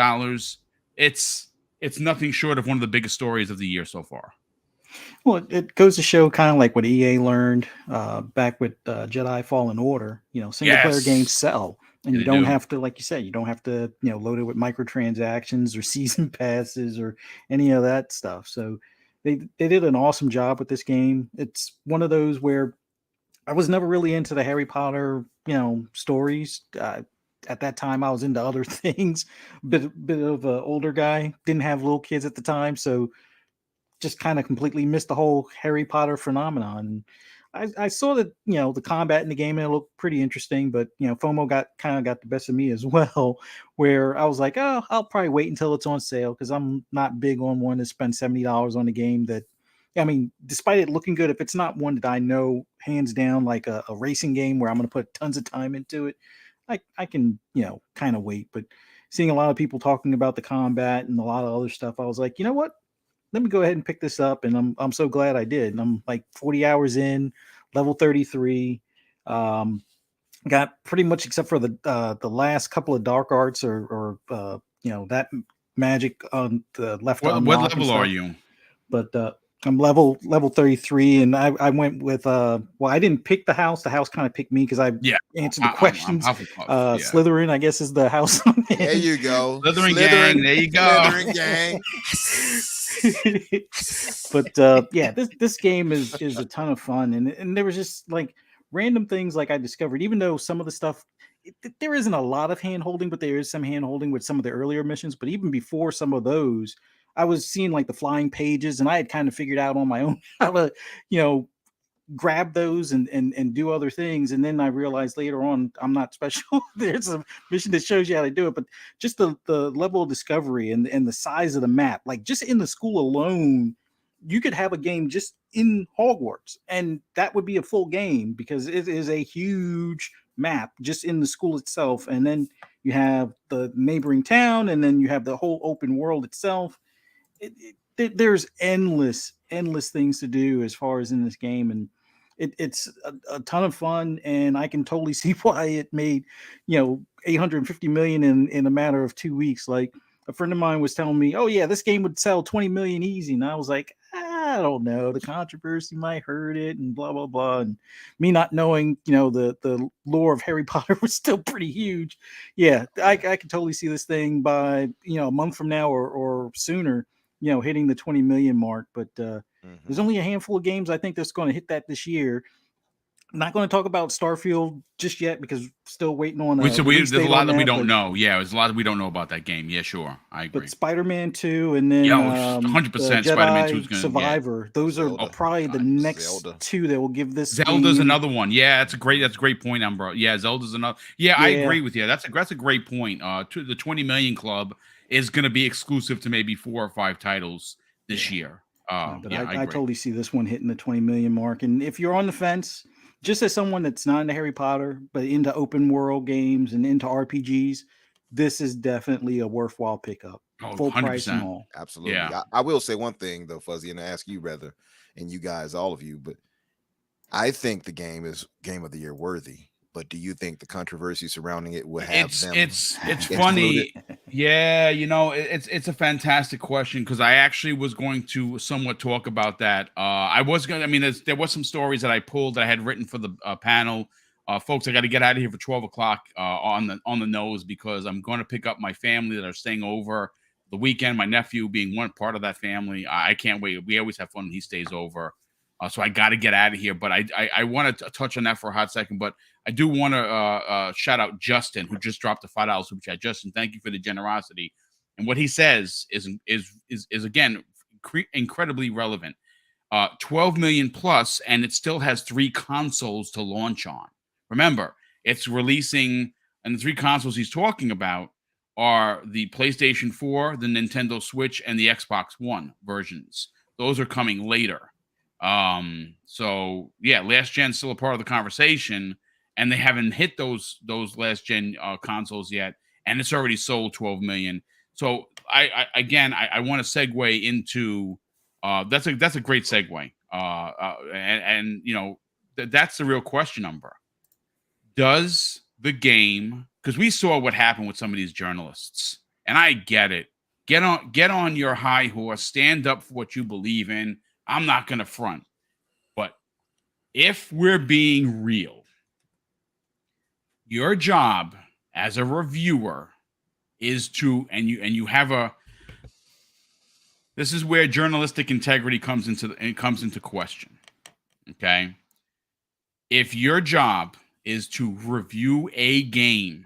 It's nothing short of one of the biggest stories of the year so far. Well, it goes to show kind of like what EA learned back with Jedi Fallen Order. Single player games sell. And you don't have to, like you said, you don't have to, load it with microtransactions or season passes or any of that stuff. So they did an awesome job with this game. It's one of those where I was never really into the Harry Potter, stories. At that time, I was into other things. Bit of an older guy. Didn't have little kids at the time, so just kind of completely missed the whole Harry Potter phenomenon. I saw that, the combat in the game, and it looked pretty interesting, but, FOMO got the best of me as well, where I was like, oh, I'll probably wait until it's on sale, because I'm not big on one to spend $70 on a game that, I mean, despite it looking good, if it's not one that I know hands down, like a racing game where I'm going to put tons of time into it, I can, kind of wait. But seeing a lot of people talking about the combat and a lot of other stuff, I was like, you know what? Let me go ahead and pick this up, and I'm so glad I did. And I'm like 40 hours in, level 33. Got pretty much, except for the last couple of dark arts or that magic on the left. What level are you? But I'm level 33, and I went with well, I didn't pick the house. The house kind of picked me because I answered the questions. Slytherin, I guess, is the house. There you go. Slytherin gang. There you go. Slytherin gang. But this game is a ton of fun, and there was just like random things like I discovered, even though some of the stuff there isn't a lot of hand holding, but there is some hand holding with some of the earlier missions. But even before some of those, I was seeing like the flying pages, and I had kind of figured out on my own how to, grab those and do other things. And then I realized later on, I'm not special. There's a mission that shows you how to do it, but just the level of discovery and the size of the map, like just in the school alone, you could have a game just in Hogwarts, and that would be a full game because it is a huge map just in the school itself. And then you have the neighboring town, and then you have the whole open world itself. There's endless things to do as far as in this game, and it's a ton of fun. And I can totally see why it made 850 million in a matter of 2 weeks. Like a friend of mine was telling me, oh yeah, this game would sell 20 million easy, and I was like, I don't know, the controversy might hurt it and blah blah blah, and me not knowing the lore of Harry Potter was still pretty huge. Yeah, I can totally see this thing by a month from now or sooner hitting the 20 million mark. But there's only a handful of games I think that's going to hit that this year. I'm not going to talk about Starfield just yet because still waiting on. There's a lot that we don't know. Yeah, there's a lot that we don't know about that game. Yeah, sure, I agree. But Spider-Man 2 and then 100% Spider-Man 2 is going to Survivor. Those are probably the next two that will give this. Zelda's another one. Yeah, that's a great point, Umbro. Yeah, Zelda's another. Yeah, I agree with you. That's a great point. The 20 million club is going to be exclusive to maybe 4 or 5 titles this year. But I totally see this one hitting the 20 million mark. And if you're on the fence, just as someone that's not into Harry Potter, but into open world games and into RPGs, this is definitely a worthwhile pickup. Full 100%. Price and all. Absolutely. Yeah. I will say one thing though, Fuzzy, and I ask you rather, and you guys, all of you, but I think the game is Game of the Year worthy. But do you think the controversy surrounding it will have them? It's funny. Yeah, it's a fantastic question because I actually was going to somewhat talk about that. There was some stories that I pulled that I had written for the panel. Folks, I got to get out of here for 12 o'clock on the nose because I'm going to pick up my family that are staying over the weekend. My nephew being one part of that family. I can't wait. We always have fun when he stays over. So I got to get out of here, but I want to touch on that for a hot second. But I do want to shout out Justin, who just dropped a $5 super chat. Justin, thank you for the generosity. And what he says is again incredibly relevant. 12 million plus, and it still has 3 consoles to launch on. Remember, it's releasing, and the 3 consoles he's talking about are the PlayStation 4, the Nintendo Switch, and the Xbox One versions. Those are coming later. So yeah, last gen still a part of the conversation, and they haven't hit those last gen consoles yet, and it's already sold 12 million. So I want to segue into that's a great segue. And you know, that's the real question, Umbra. Does the game, because we saw what happened with some of these journalists, and I get it. Get on your high horse, stand up for what you believe in. I'm not going to front. But if we're being real, your job as a reviewer is to, and you have a, this is where journalistic integrity comes into question. Okay? If your job is to review a game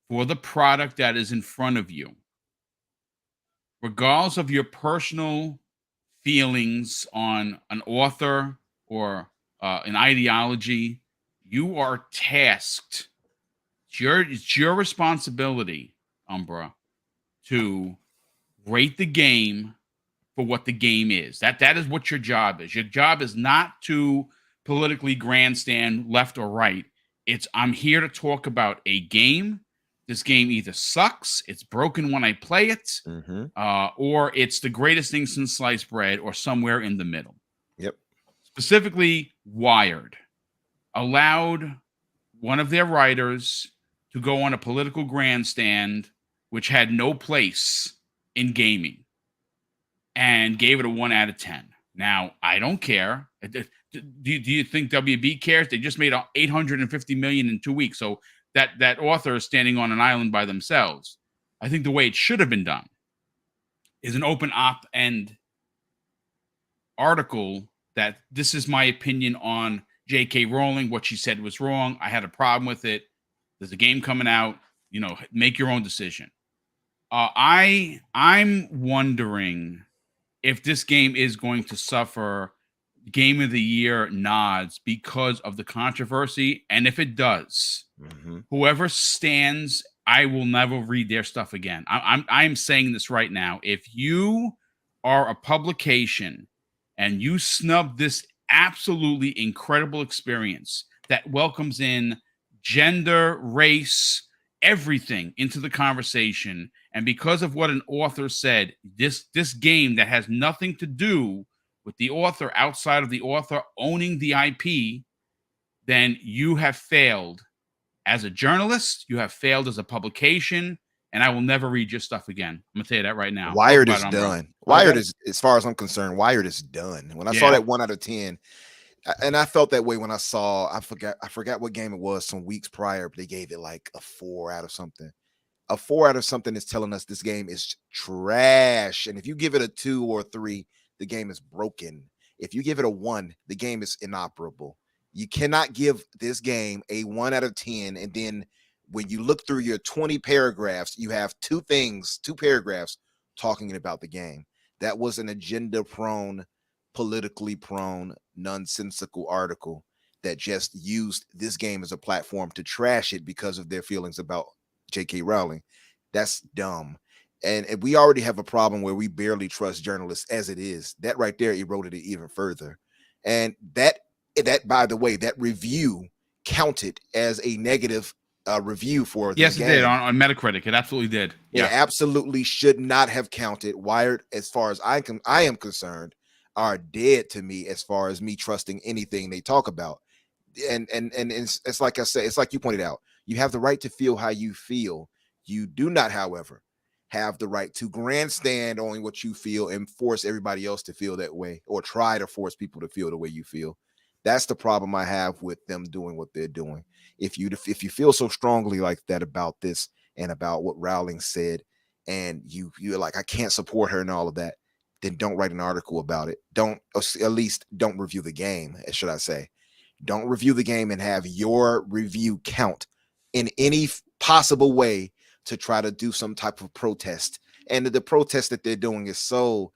for the product that is in front of you, regardless of your personal feelings on an author or an ideology, you are tasked. It's your responsibility, Umbra, to rate the game for what the game is. That is what your job is. Your job is not to politically grandstand left or right. It's, I'm here to talk about a game. This game either sucks, it's broken when I play it, or it's the greatest thing since sliced bread, or somewhere in the middle. Yep. Specifically, Wired allowed one of their writers to go on a political grandstand, which had no place in gaming, and gave it a 1 out of 10. Now, I don't care. Do you think WB cares? They just made $850 million in 2 weeks. So that author is standing on an island by themselves. I think the way it should have been done is an open op-ed article that this is my opinion on J.K. Rowling. What she said was wrong. I had a problem with it. There's a game coming out. You know, make your own decision. I'm wondering if this game is going to suffer Game of the Year nods because of the controversy, and if it does, whoever stands, I will never read their stuff again. I'm saying this right now. If you are a publication and you snub this absolutely incredible experience that welcomes in gender, race, everything into the conversation, and because of what an author said, this game that has nothing to do with the author outside of the author owning the IP, then you have failed as a journalist, you have failed as a publication, and I will never read your stuff again. I'm gonna tell you that right now. Wired is done. Wired is, as far as I'm concerned, Wired is done. When I saw that 1 out of 10, and I felt that way when I saw, I forgot what game it was some weeks prior, but they gave it like a 4 out of something. A 4 out of something is telling us this game is trash. And if you give it a 2 or 3, the game is broken. If you give it a 1, the game is inoperable. You cannot give this game a 1 out of 10. And then when you look through your 20 paragraphs, you have 2 paragraphs talking about the game. That was an agenda-prone, politically prone, nonsensical article that just used this game as a platform to trash it because of their feelings about J.K. Rowling. That's dumb. And we already have a problem where we barely trust journalists as it is. That right there eroded it even further. And that by the way, that review counted as a negative review for the yes, game. It did on Metacritic. It absolutely did. It absolutely should not have counted. Wired, as far as I am concerned, are dead to me as far as me trusting anything they talk about. And it's like I said, it's like you pointed out. You have the right to feel how you feel. You do not, however, have the right to grandstand on what you feel and force everybody else to feel that way, or try to force people to feel the way you feel. That's the problem I have with them doing what they're doing. If you feel so strongly like that about this and about what Rowling said, and you're like, I can't support her and all of that, then don't write an article about it. Don't, at least don't review the game, should I say. Don't review the game and have your review count in any possible way to try to do some type of protest. And the protest that they're doing is so,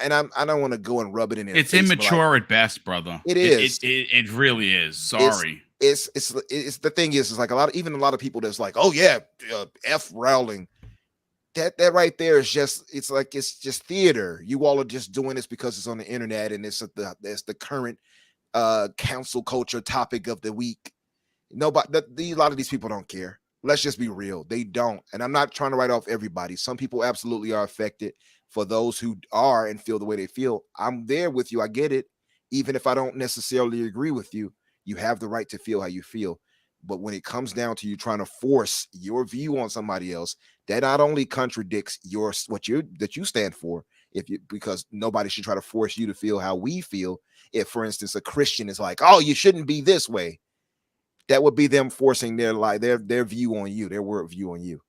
and I don't want to go and rub it in their It's face, immature at best, brother. It is. It really is. Sorry. It's the thing is like a lot of people that's like, oh yeah, F Rowling. That right there is it's just theater. You all are just doing this because it's on the internet and it's the current council culture topic of the week. Nobody, a lot of these people don't care. Let's just be real. They don't. And I'm not trying to write off everybody. Some people absolutely are affected. For those who are and feel the way they feel, I'm there with you. I get it. Even if I don't necessarily agree with you, you have the right to feel how you feel. But when it comes down to you trying to force your view on somebody else, that not only contradicts what you stand for, because nobody should try to force you to feel how we feel. If, for instance, a Christian is like, oh, you shouldn't be this way, that would be them forcing their view on you, their world view on you.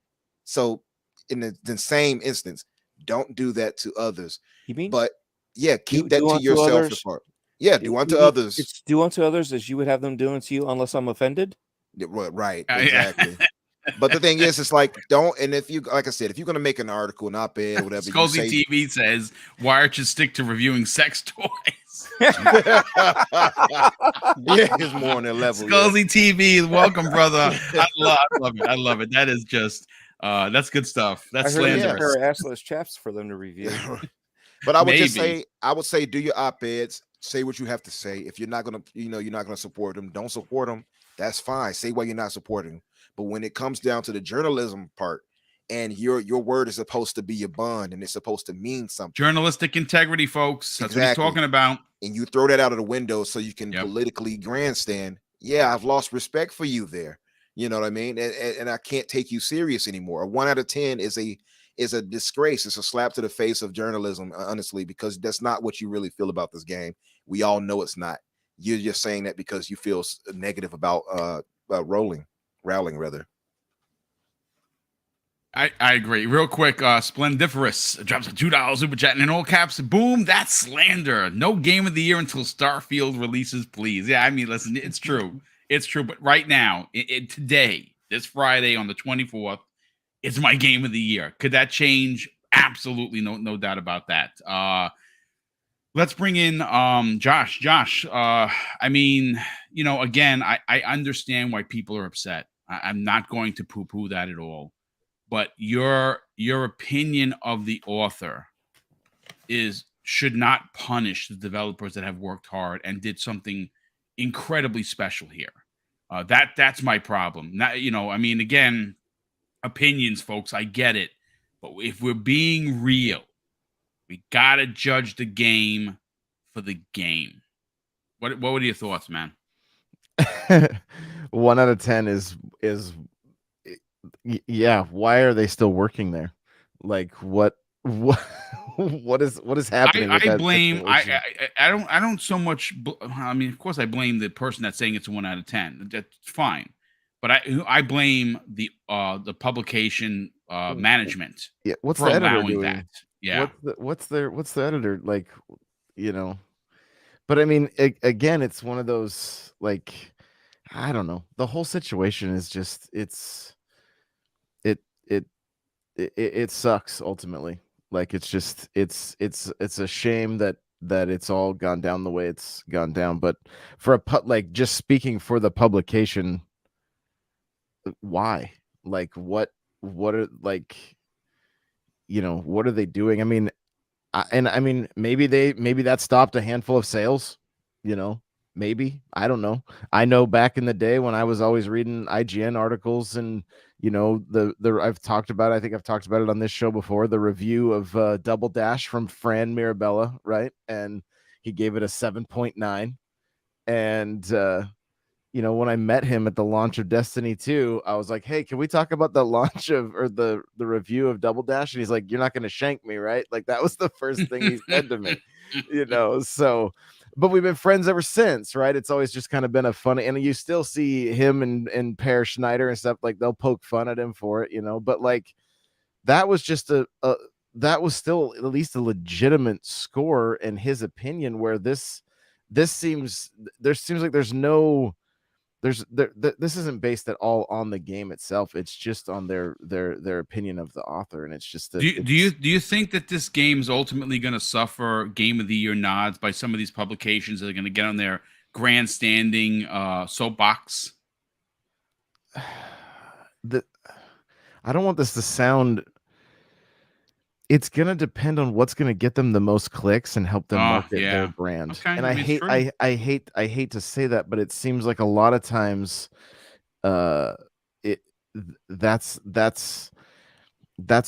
So in the same instance, don't do that to others. You mean? But yeah, keep that to yourself. Yeah, do unto others. It's do unto others as you would have them do unto you, unless I'm offended. Right, exactly. But the thing is, it's like don't. And if you, like I said, if you're gonna make an article, an op-ed, whatever, Sculzy TV says Wired should stick to reviewing sex toys. Yeah, it's more on their level. Sculzy TV, welcome, brother. I love it. I love it. That is just that's good stuff. That's slanderous. Assless chaps for them to review. But I would just say, do your op-eds, say what you have to say. If you're not gonna support them, don't support them. That's fine. Say why you're not supporting them. But when it comes down to the journalism part, and your word is supposed to be your bond, and it's supposed to mean something. Journalistic integrity, folks. That's what he's talking about. And you throw that out of the window so you can politically grandstand. Yeah, I've lost respect for you there. You know what I mean? And I can't take you serious anymore. A 1 out of 10 is a disgrace. It's a slap to the face of journalism, honestly, because that's not what you really feel about this game. We all know it's not. You're just saying that because you feel negative about Rowling rather. I agree. Real quick, Splendiferous drops a $2 super chat and in all caps. Boom, that's slander. No game of the year until Starfield releases, please. Yeah, I mean, listen, it's true. It's true. But right now, today, this Friday on the 24th, it's my game of the year. Could that change? Absolutely, no doubt about that. Let's bring in Josh. Josh, I mean, again, I understand why people are upset. I'm not going to poo-poo that at all. But your opinion of the author should not punish the developers that have worked hard and did something incredibly special here. That's my problem. Not, I mean, again, opinions, folks, I get it. But if we're being real, we gotta judge the game for the game. What were your thoughts, man? 1 out of 10 is yeah. Why are they still working there? Like what is happening? I blame. I don't so much. I mean, of course, I blame the person that's saying it's a 1 out of 10. That's fine, but I blame the publication management. Yeah, what's for the editor allowing doing? that? Yeah, what's the editor like? But I mean, again, it's one of those like I don't know. The whole situation is just it sucks ultimately. Like it's just it's a shame that it's all gone down the way it's gone down. But for just speaking for the publication, why? Like what are like what are they doing? I mean, maybe that stopped a handful of sales. Maybe, I don't know. I know back in the day when I was always reading IGN articles and I've talked about it on this show before, the review of Double Dash from Fran Mirabella, right? And he gave it a 7.9. And when I met him at the launch of Destiny 2, I was like, hey, can we talk about the launch or the review of Double Dash? And he's like, you're not going to shank me, right? Like that was the first thing he said to me, so, but we've been friends ever since, right? It's always just kind of been a funny, and you still see him and Per Schneider and stuff, like they'll poke fun at him for it, but like that was just that was still at least a legitimate score in his opinion, where there seems like there's no this isn't based at all on the game itself. It's just on their opinion of the author, and it's just that. Do you think that this game is ultimately going to suffer Game of the Year nods by some of these publications that are going to get on their grandstanding soapbox? I don't want this to sound. It's gonna depend on what's gonna get them the most clicks and help them market their brand. Okay, and I hate to say that, but it seems like a lot of times, that's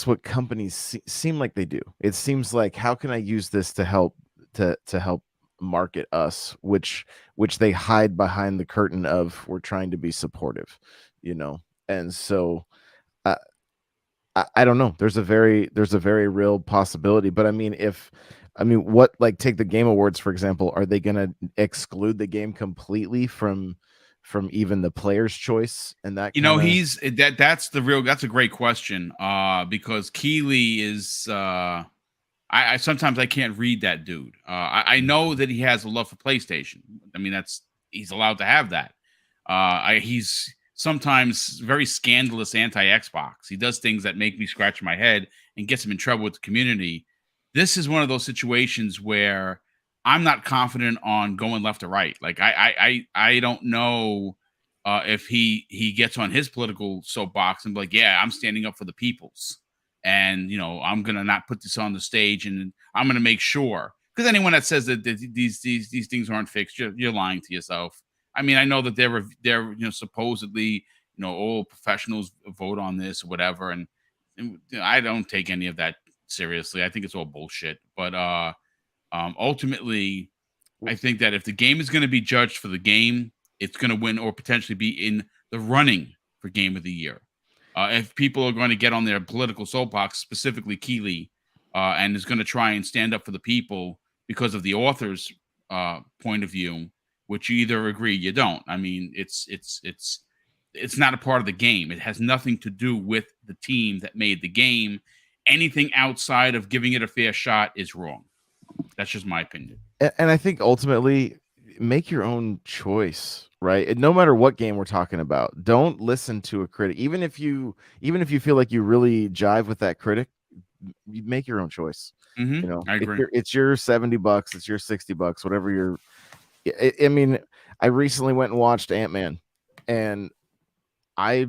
what companies seem like they do. It seems like, how can I use this to help help market us, which they hide behind the curtain of, we're trying to be supportive, and so. I don't know. There's a very real possibility, but I mean, what, like, take the Game Awards for example. Are they going to exclude the game completely from even the player's choice? And that that's a great question. Because Keeley is I sometimes I can't read that dude. I know that he has a love for PlayStation. I mean, he's allowed to have that. He's sometimes very scandalous anti-Xbox. He does things that make me scratch my head and gets him in trouble with the community. This is one of those situations where I'm not confident on going left or right. Like, I don't know if he gets on his political soapbox and be like, yeah, I'm standing up for the peoples, and I'm gonna not put this on the stage, and I'm gonna make sure. Because anyone that says that these things aren't fixed, you're lying to yourself. I mean, I know that they're supposedly all professionals vote on this or whatever, and I don't take any of that seriously. I think it's all bullshit. But ultimately, I think that if the game is going to be judged for the game, it's going to win or potentially be in the running for Game of the Year. If people are going to get on their political soapbox, specifically Keeley, and is going to try and stand up for the people because of the author's point of view, which you either agree, you don't. I mean, it's not a part of the game. It has nothing to do with the team that made the game. Anything outside of giving it a fair shot is wrong. That's just my opinion. And I think ultimately, make your own choice, right? And no matter what game we're talking about, don't listen to a critic. Even if you feel like you really jive with that critic, you make your own choice. I agree. It's your $70, it's your $60, whatever you're. I mean, I recently went and watched Ant-Man, and I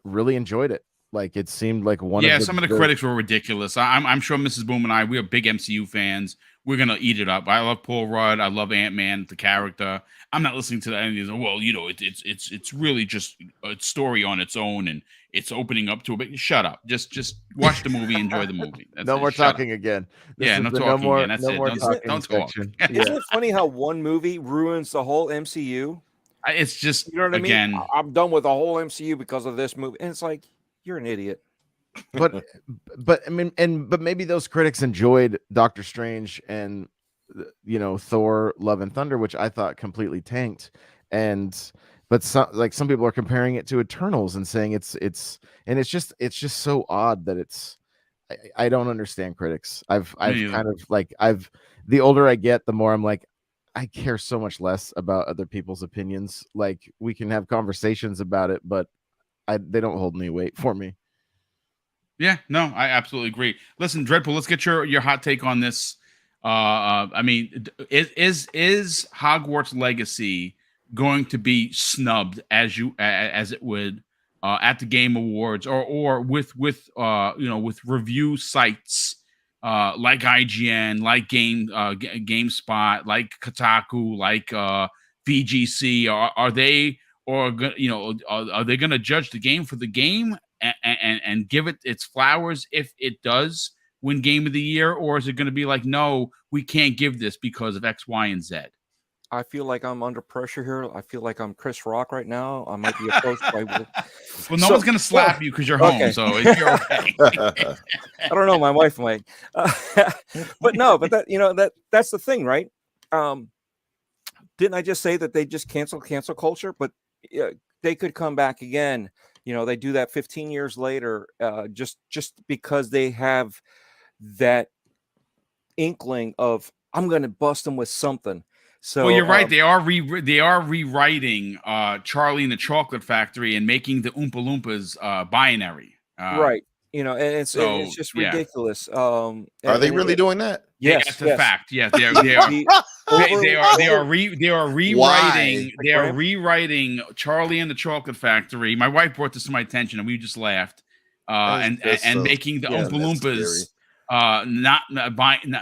really enjoyed it. Like, it seemed like some of the critics were ridiculous. I'm sure Mrs. Boom and I, we are big MCU fans. We're gonna eat it up. I love Paul Rudd. I love Ant-Man, the character. I'm not listening to any of these. Well, it's really just a story on its own, and it's opening up to a bit. Shut up. Just watch the movie. Enjoy the movie. No more talking again. No talking again. That's it. Don't talk. Isn't it funny how one movie ruins the whole MCU? It's just, you know what I mean? I'm done with the whole MCU because of this movie, and it's like, you're an idiot. But I mean, but maybe those critics enjoyed Doctor Strange and Thor: Love and Thunder, which I thought completely tanked. But some people are comparing it to Eternals and saying it's just so odd that I don't understand critics. I've kind of like, the older I get, the more I'm like, I care so much less about other people's opinions. Like, we can have conversations about it, but they don't hold any weight for me. Yeah, no, I absolutely agree. Listen, Dreadpool, let's get your hot take on this. I mean, is Hogwarts Legacy going to be snubbed as it would at the Game Awards, or with review sites like IGN, like GameSpot, like Kotaku, like VGC? Are they going to judge the game for the game and give it its flowers if it does win Game of the Year, or is it going to be like, no, we can't give this because of X, Y, and Z? I feel like I'm under pressure here. I feel like I'm Chris Rock right now. I might be approached by. Well, no one's going to slap you because you're home, so you're okay. I don't know. My wife might, but no. But that's the thing, right? Didn't I just say that they just cancel culture? But they could come back again. They do that 15 years later, just because they have that inkling of, I'm going to bust them with something. So well, you're right. They are rewriting Charlie and the Chocolate Factory and making the Oompa Loompas binary. Right. You know, and it's just yeah. ridiculous. Are they really doing that? Yes, that's a fact. Yes, they are rewriting Charlie and the Chocolate Factory. My wife brought this to my attention, and we just laughed. And making the Oompa Loompas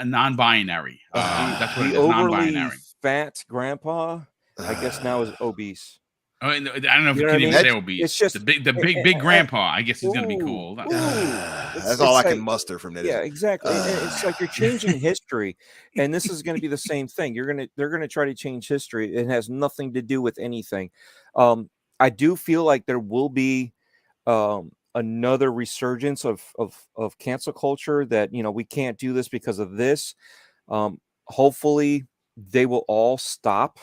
non-binary. That's what it is, non-binary. Fat grandpa, I guess now is obese. I don't know if you can even say obese. It's just the big grandpa. I guess he's gonna be cool. That's all I can muster from that. Yeah, exactly. It's like you're changing history, and this is going to be the same thing. They're gonna try to change history. It has nothing to do with anything. I do feel like there will be another resurgence of cancel culture, that we can't do this because of this. Hopefully they will all stop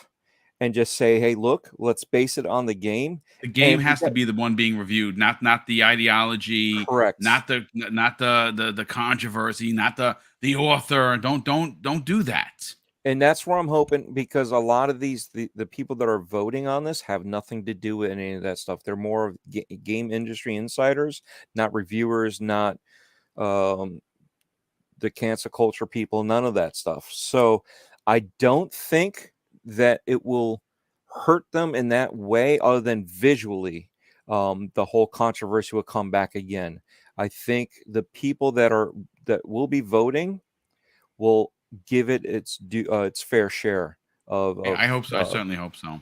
and just say, hey, look, let's base it on the game. The game has to be the one being reviewed, not the ideology, correct, not the controversy, not the author. Don't do that. And that's where I'm hoping, because a lot of the people that are voting on this have nothing to do with any of that stuff. They're more game industry insiders, not reviewers, not the cancel culture people, none of that stuff. So I don't think that it will hurt them in that way, other than visually. The whole controversy will come back again. I think the people that will be voting will give it its fair share of I hope so. I certainly hope so.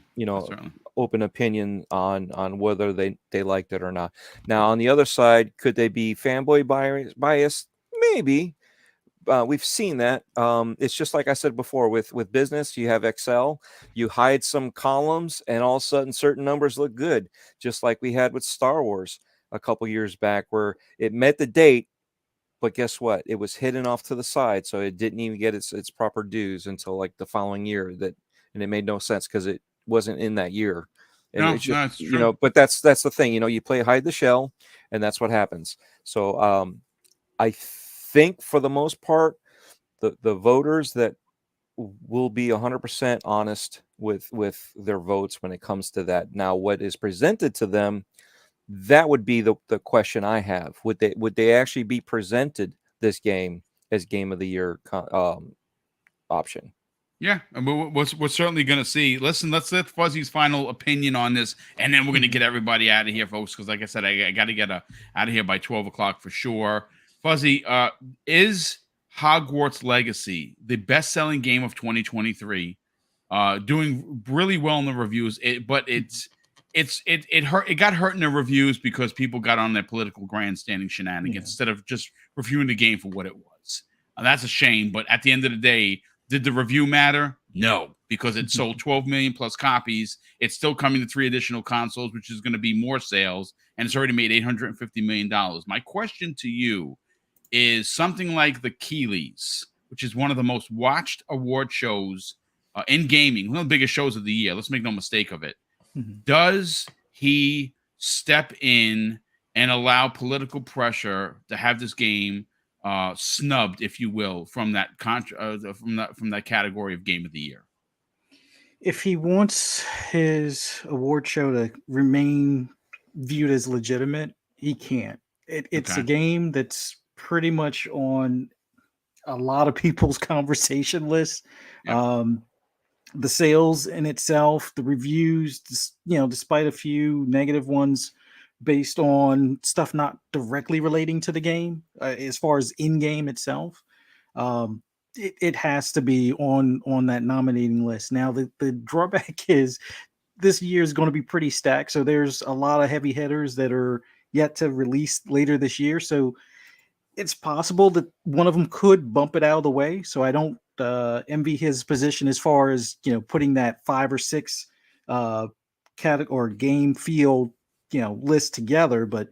Open opinion on whether they liked it or not. Now, on the other side, could they be fanboy biased? Maybe. We've seen that. It's just like I said before, with business, you have Excel, you hide some columns, and all of a sudden certain numbers look good, just like we had with Star Wars a couple years back, where it met the date, but guess what? It was hidden off to the side, so it didn't even get its proper dues until like the following year. And it made no sense because it wasn't in that year. And that's true. But that's the thing. You play hide the shell, and that's what happens. So I think for the most part, the voters that will be 100% honest with their votes when it comes to that. Now, what is presented to them, that would be the question I have. Would they actually be presented this game as game of the year option? Yeah, we're certainly going to see. Listen, let's get Fuzzy's final opinion on this, and then we're going to get everybody out of here, folks, because like I said, I got to get out of here by 12 o'clock for sure. Fuzzy, is Hogwarts Legacy the best-selling game of 2023? Doing really well in the reviews, but it got hurt in the reviews because people got on their political grandstanding shenanigans instead of just reviewing the game for what it was. That's a shame, but at the end of the day, did the review matter? No, because it sold 12 million plus copies. It's still coming to 3 additional consoles, which is going to be more sales, and it's already made $850 million. My question to you is something like the Keeleys, which is one of the most watched award shows in gaming, one of the biggest shows of the year. Let's make no mistake of it. Does he step in and allow political pressure to have this game snubbed, if you will, from that from that category of game of the year? If he wants his award show to remain viewed as legitimate, he can't. It's a game that's pretty much on a lot of people's conversation list. The sales in itself, the reviews, despite a few negative ones based on stuff not directly relating to the game, as far as in-game itself, it has to be on that nominating list. Now, the drawback is this year is going to be pretty stacked, so there's a lot of heavy hitters that are yet to release later this year, so it's possible that one of them could bump it out of the way. So I don't envy his position as far as putting that 5 or 6 category game field list together. But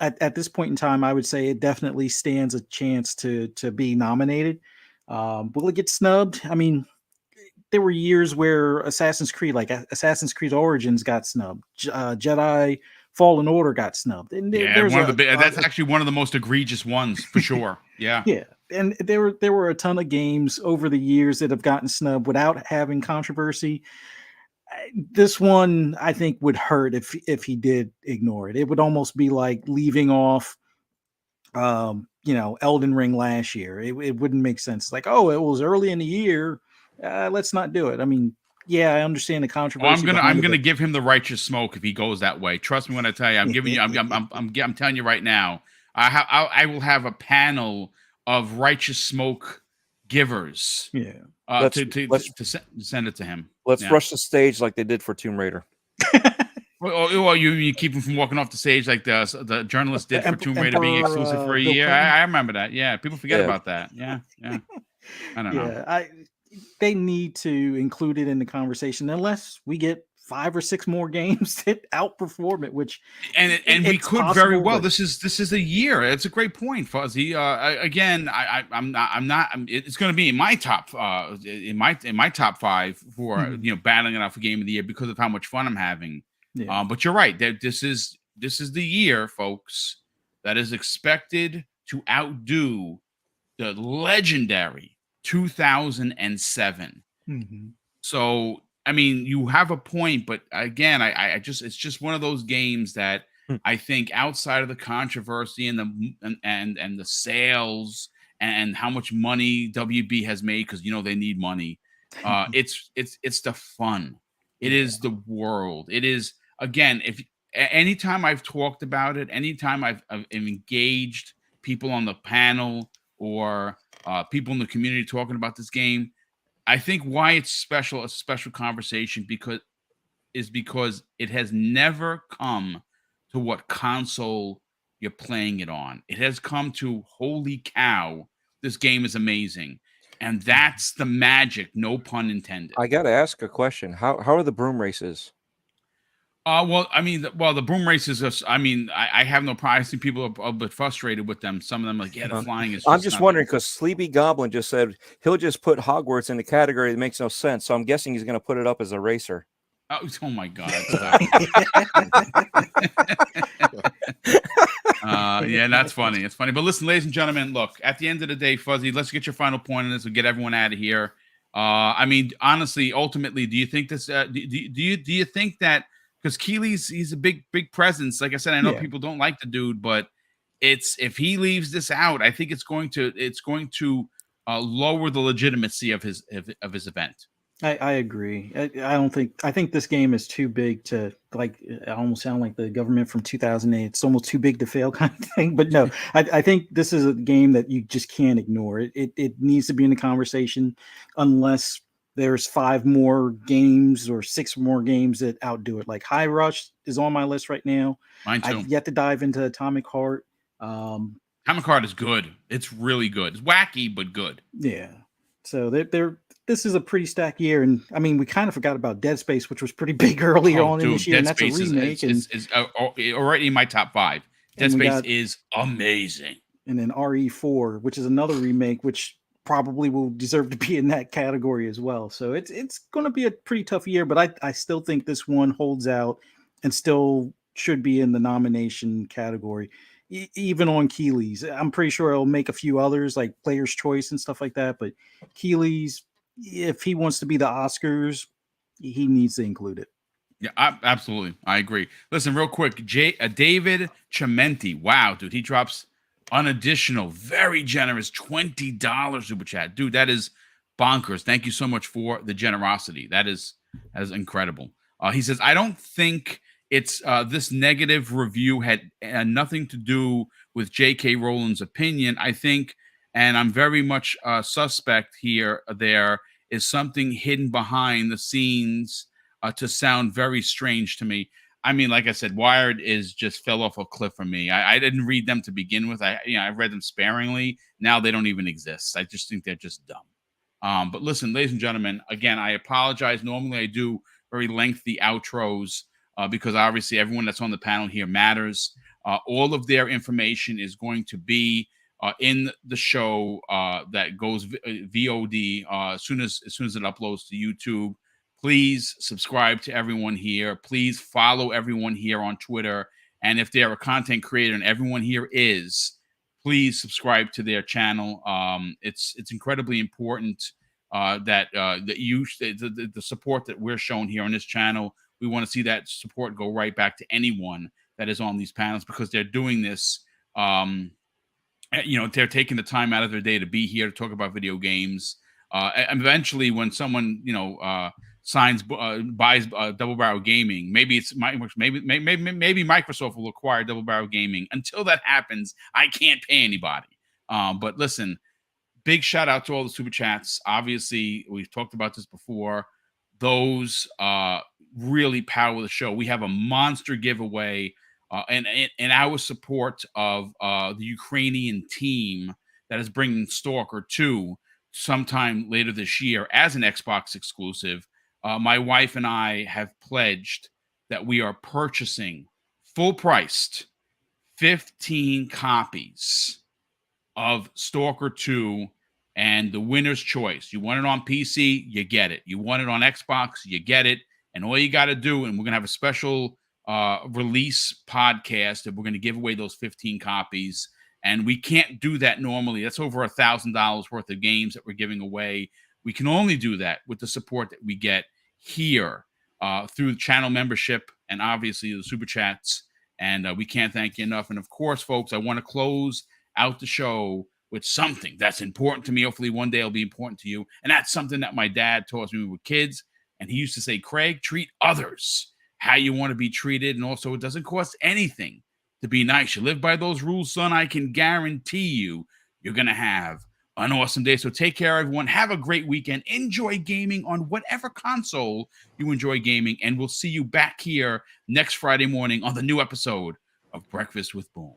at this point in time, I would say it definitely stands a chance to be nominated. Will it get snubbed? I mean, there were years where Assassin's Creed Origins got snubbed. Jedi Fallen Order got snubbed. And that's actually one of the most egregious ones for sure. Yeah. Yeah. and there were a ton of games over the years that have gotten snubbed without having controversy. This one, I think, would hurt if he did ignore it. It would almost be like leaving off, Elden Ring last year. It wouldn't make sense. Like, oh, it was early in the year, let's not do it. I mean, yeah, I understand the controversy. I'm gonna give him the righteous smoke if he goes that way. Trust me when I tell you. I'm giving you. I'm telling you right now. I will have a panel of righteous smoke givers. Yeah. To send it to him. Let's rush the stage like they did for Tomb Raider. Well, you keep him from walking off the stage like the journalist did for Tomb Raider being exclusive for a year. I remember that. Yeah, people forget about that. Yeah. I don't know. They need to include it in the conversation unless we get 5 or 6 more games that outperform it. And we could possible, very well. This is a year. It's a great point, Fuzzy. Again, I'm not. It's going to be in my top in my top 5 for battling it out for game of the year because of how much fun I'm having. Yeah. But you're right. This is the year, folks, that is expected to outdo the legendary 2007. Mm-hmm. So, I mean, you have a point, but again, it's just one of those games that I think outside of the controversy and the sales and how much money WB has made, because they need money. It's the fun. It is the world. It is, again, anytime I've talked about it, anytime I've engaged people on the panel or people in the community talking about this game, I think why it's a special conversation because it has never come to what console you're playing it on. It has come to, holy cow, this game is amazing. And that's the magic, no pun intended. I got to ask a question. How are the broom races? The broom races. I have no problem. I see people are a bit frustrated with them. Some of them like, the flying is. I'm just wondering because Sleepy Goblin just said he'll just put Hogwarts in the category that makes no sense. So I'm guessing he's going to put it up as a racer. Oh my God! Yeah, that's funny. It's funny. But listen, ladies and gentlemen, look. At the end of the day, Fuzzy, let's get your final point on this. We'll get everyone out of here. Honestly, ultimately, do you think this? Do you think that? Because he's a big presence. Like I said, I know people don't like the dude, but if he leaves this out, I think it's going to lower the legitimacy of his event. I agree. I think this game is too big to, like, I almost sound like the government from 2008. It's almost too big to fail kind of thing. But no, I think this is a game that you just can't ignore. It needs to be in the conversation unless there's 5 more games or 6 more games that outdo it. Like High Rush is on my list right now. Mine too. I've yet to dive into Atomic Heart. Atomic Heart is good. It's really good. It's wacky, but good. Yeah. So this is a pretty stacked year. And I mean, we kind of forgot about Dead Space, which was pretty big earlier on in this year. Dead and that's Space a remake. is already in my top 5. Dead Space is amazing. And then RE4, which is another remake, which probably will deserve to be in that category as well. So it's going to be a pretty tough year, but I still think this one holds out and still should be in the nomination category, even on Keeley's. I'm pretty sure it'll make a few others like Player's Choice and stuff like that, but Keeley's, if he wants to be the Oscars, he needs to include it. Yeah, absolutely. I agree. Listen, real quick, David Chimenti. Wow, dude, he drops an additional, very generous $20 super chat. Dude, that is bonkers. Thank you so much for the generosity. That is incredible. He says, I don't think it's this negative review had nothing to do with J.K. Rowling's opinion. I think, and I'm very much suspect here, there is something hidden behind the scenes to sound very strange to me. I mean, like I said, Wired just fell off a cliff for me. I didn't read them to begin with. I read them sparingly. Now they don't even exist. I just think they're just dumb. But listen, ladies and gentlemen, again, I apologize. Normally I do very lengthy outros because obviously everyone that's on the panel here matters. All of their information is going to be in the show that goes VOD as soon as it uploads to YouTube. Please subscribe to everyone here. Please follow everyone here on Twitter. And if they're a content creator, and everyone here is, please subscribe to their channel. It's incredibly important that the support that we're shown here on this channel. We want to see that support go right back to anyone that is on these panels, because they're doing this. They're taking the time out of their day to be here to talk about video games. And eventually, when someone buys Double Barrel Gaming, maybe Microsoft will acquire Double Barrel Gaming. Until that happens, I can't pay anybody. But listen, big shout out to all the super chats. Obviously, we've talked about this before. Those really power the show. We have a monster giveaway. And our support of the Ukrainian team that is bringing Stalker 2 sometime later this year as an Xbox exclusive. My wife and I have pledged that we are purchasing full-priced 15 copies of Stalker 2 and the winner's choice. You want it on PC, you get it. You want it on Xbox, you get it. And all you got to do, and we're going to have a special release podcast that we're going to give away those 15 copies, and we can't do that normally. That's over $1,000 worth of games that we're giving away. We can only do that with the support that we get here through channel membership and obviously the super chats, and we can't thank you enough. And of course, folks, I want to close out the show with something that's important to me. Hopefully one day it'll be important to you, and that's something that my dad taught me when we were kids. And he used to say, Craig, treat others how you want to be treated. And also, it doesn't cost anything to be nice. You live by those rules, son. I can guarantee you're going to have an awesome day. So take care, everyone. Have a great weekend. Enjoy gaming on whatever console you enjoy gaming. And we'll see you back here next Friday morning on the new episode of Breakfast with Boom.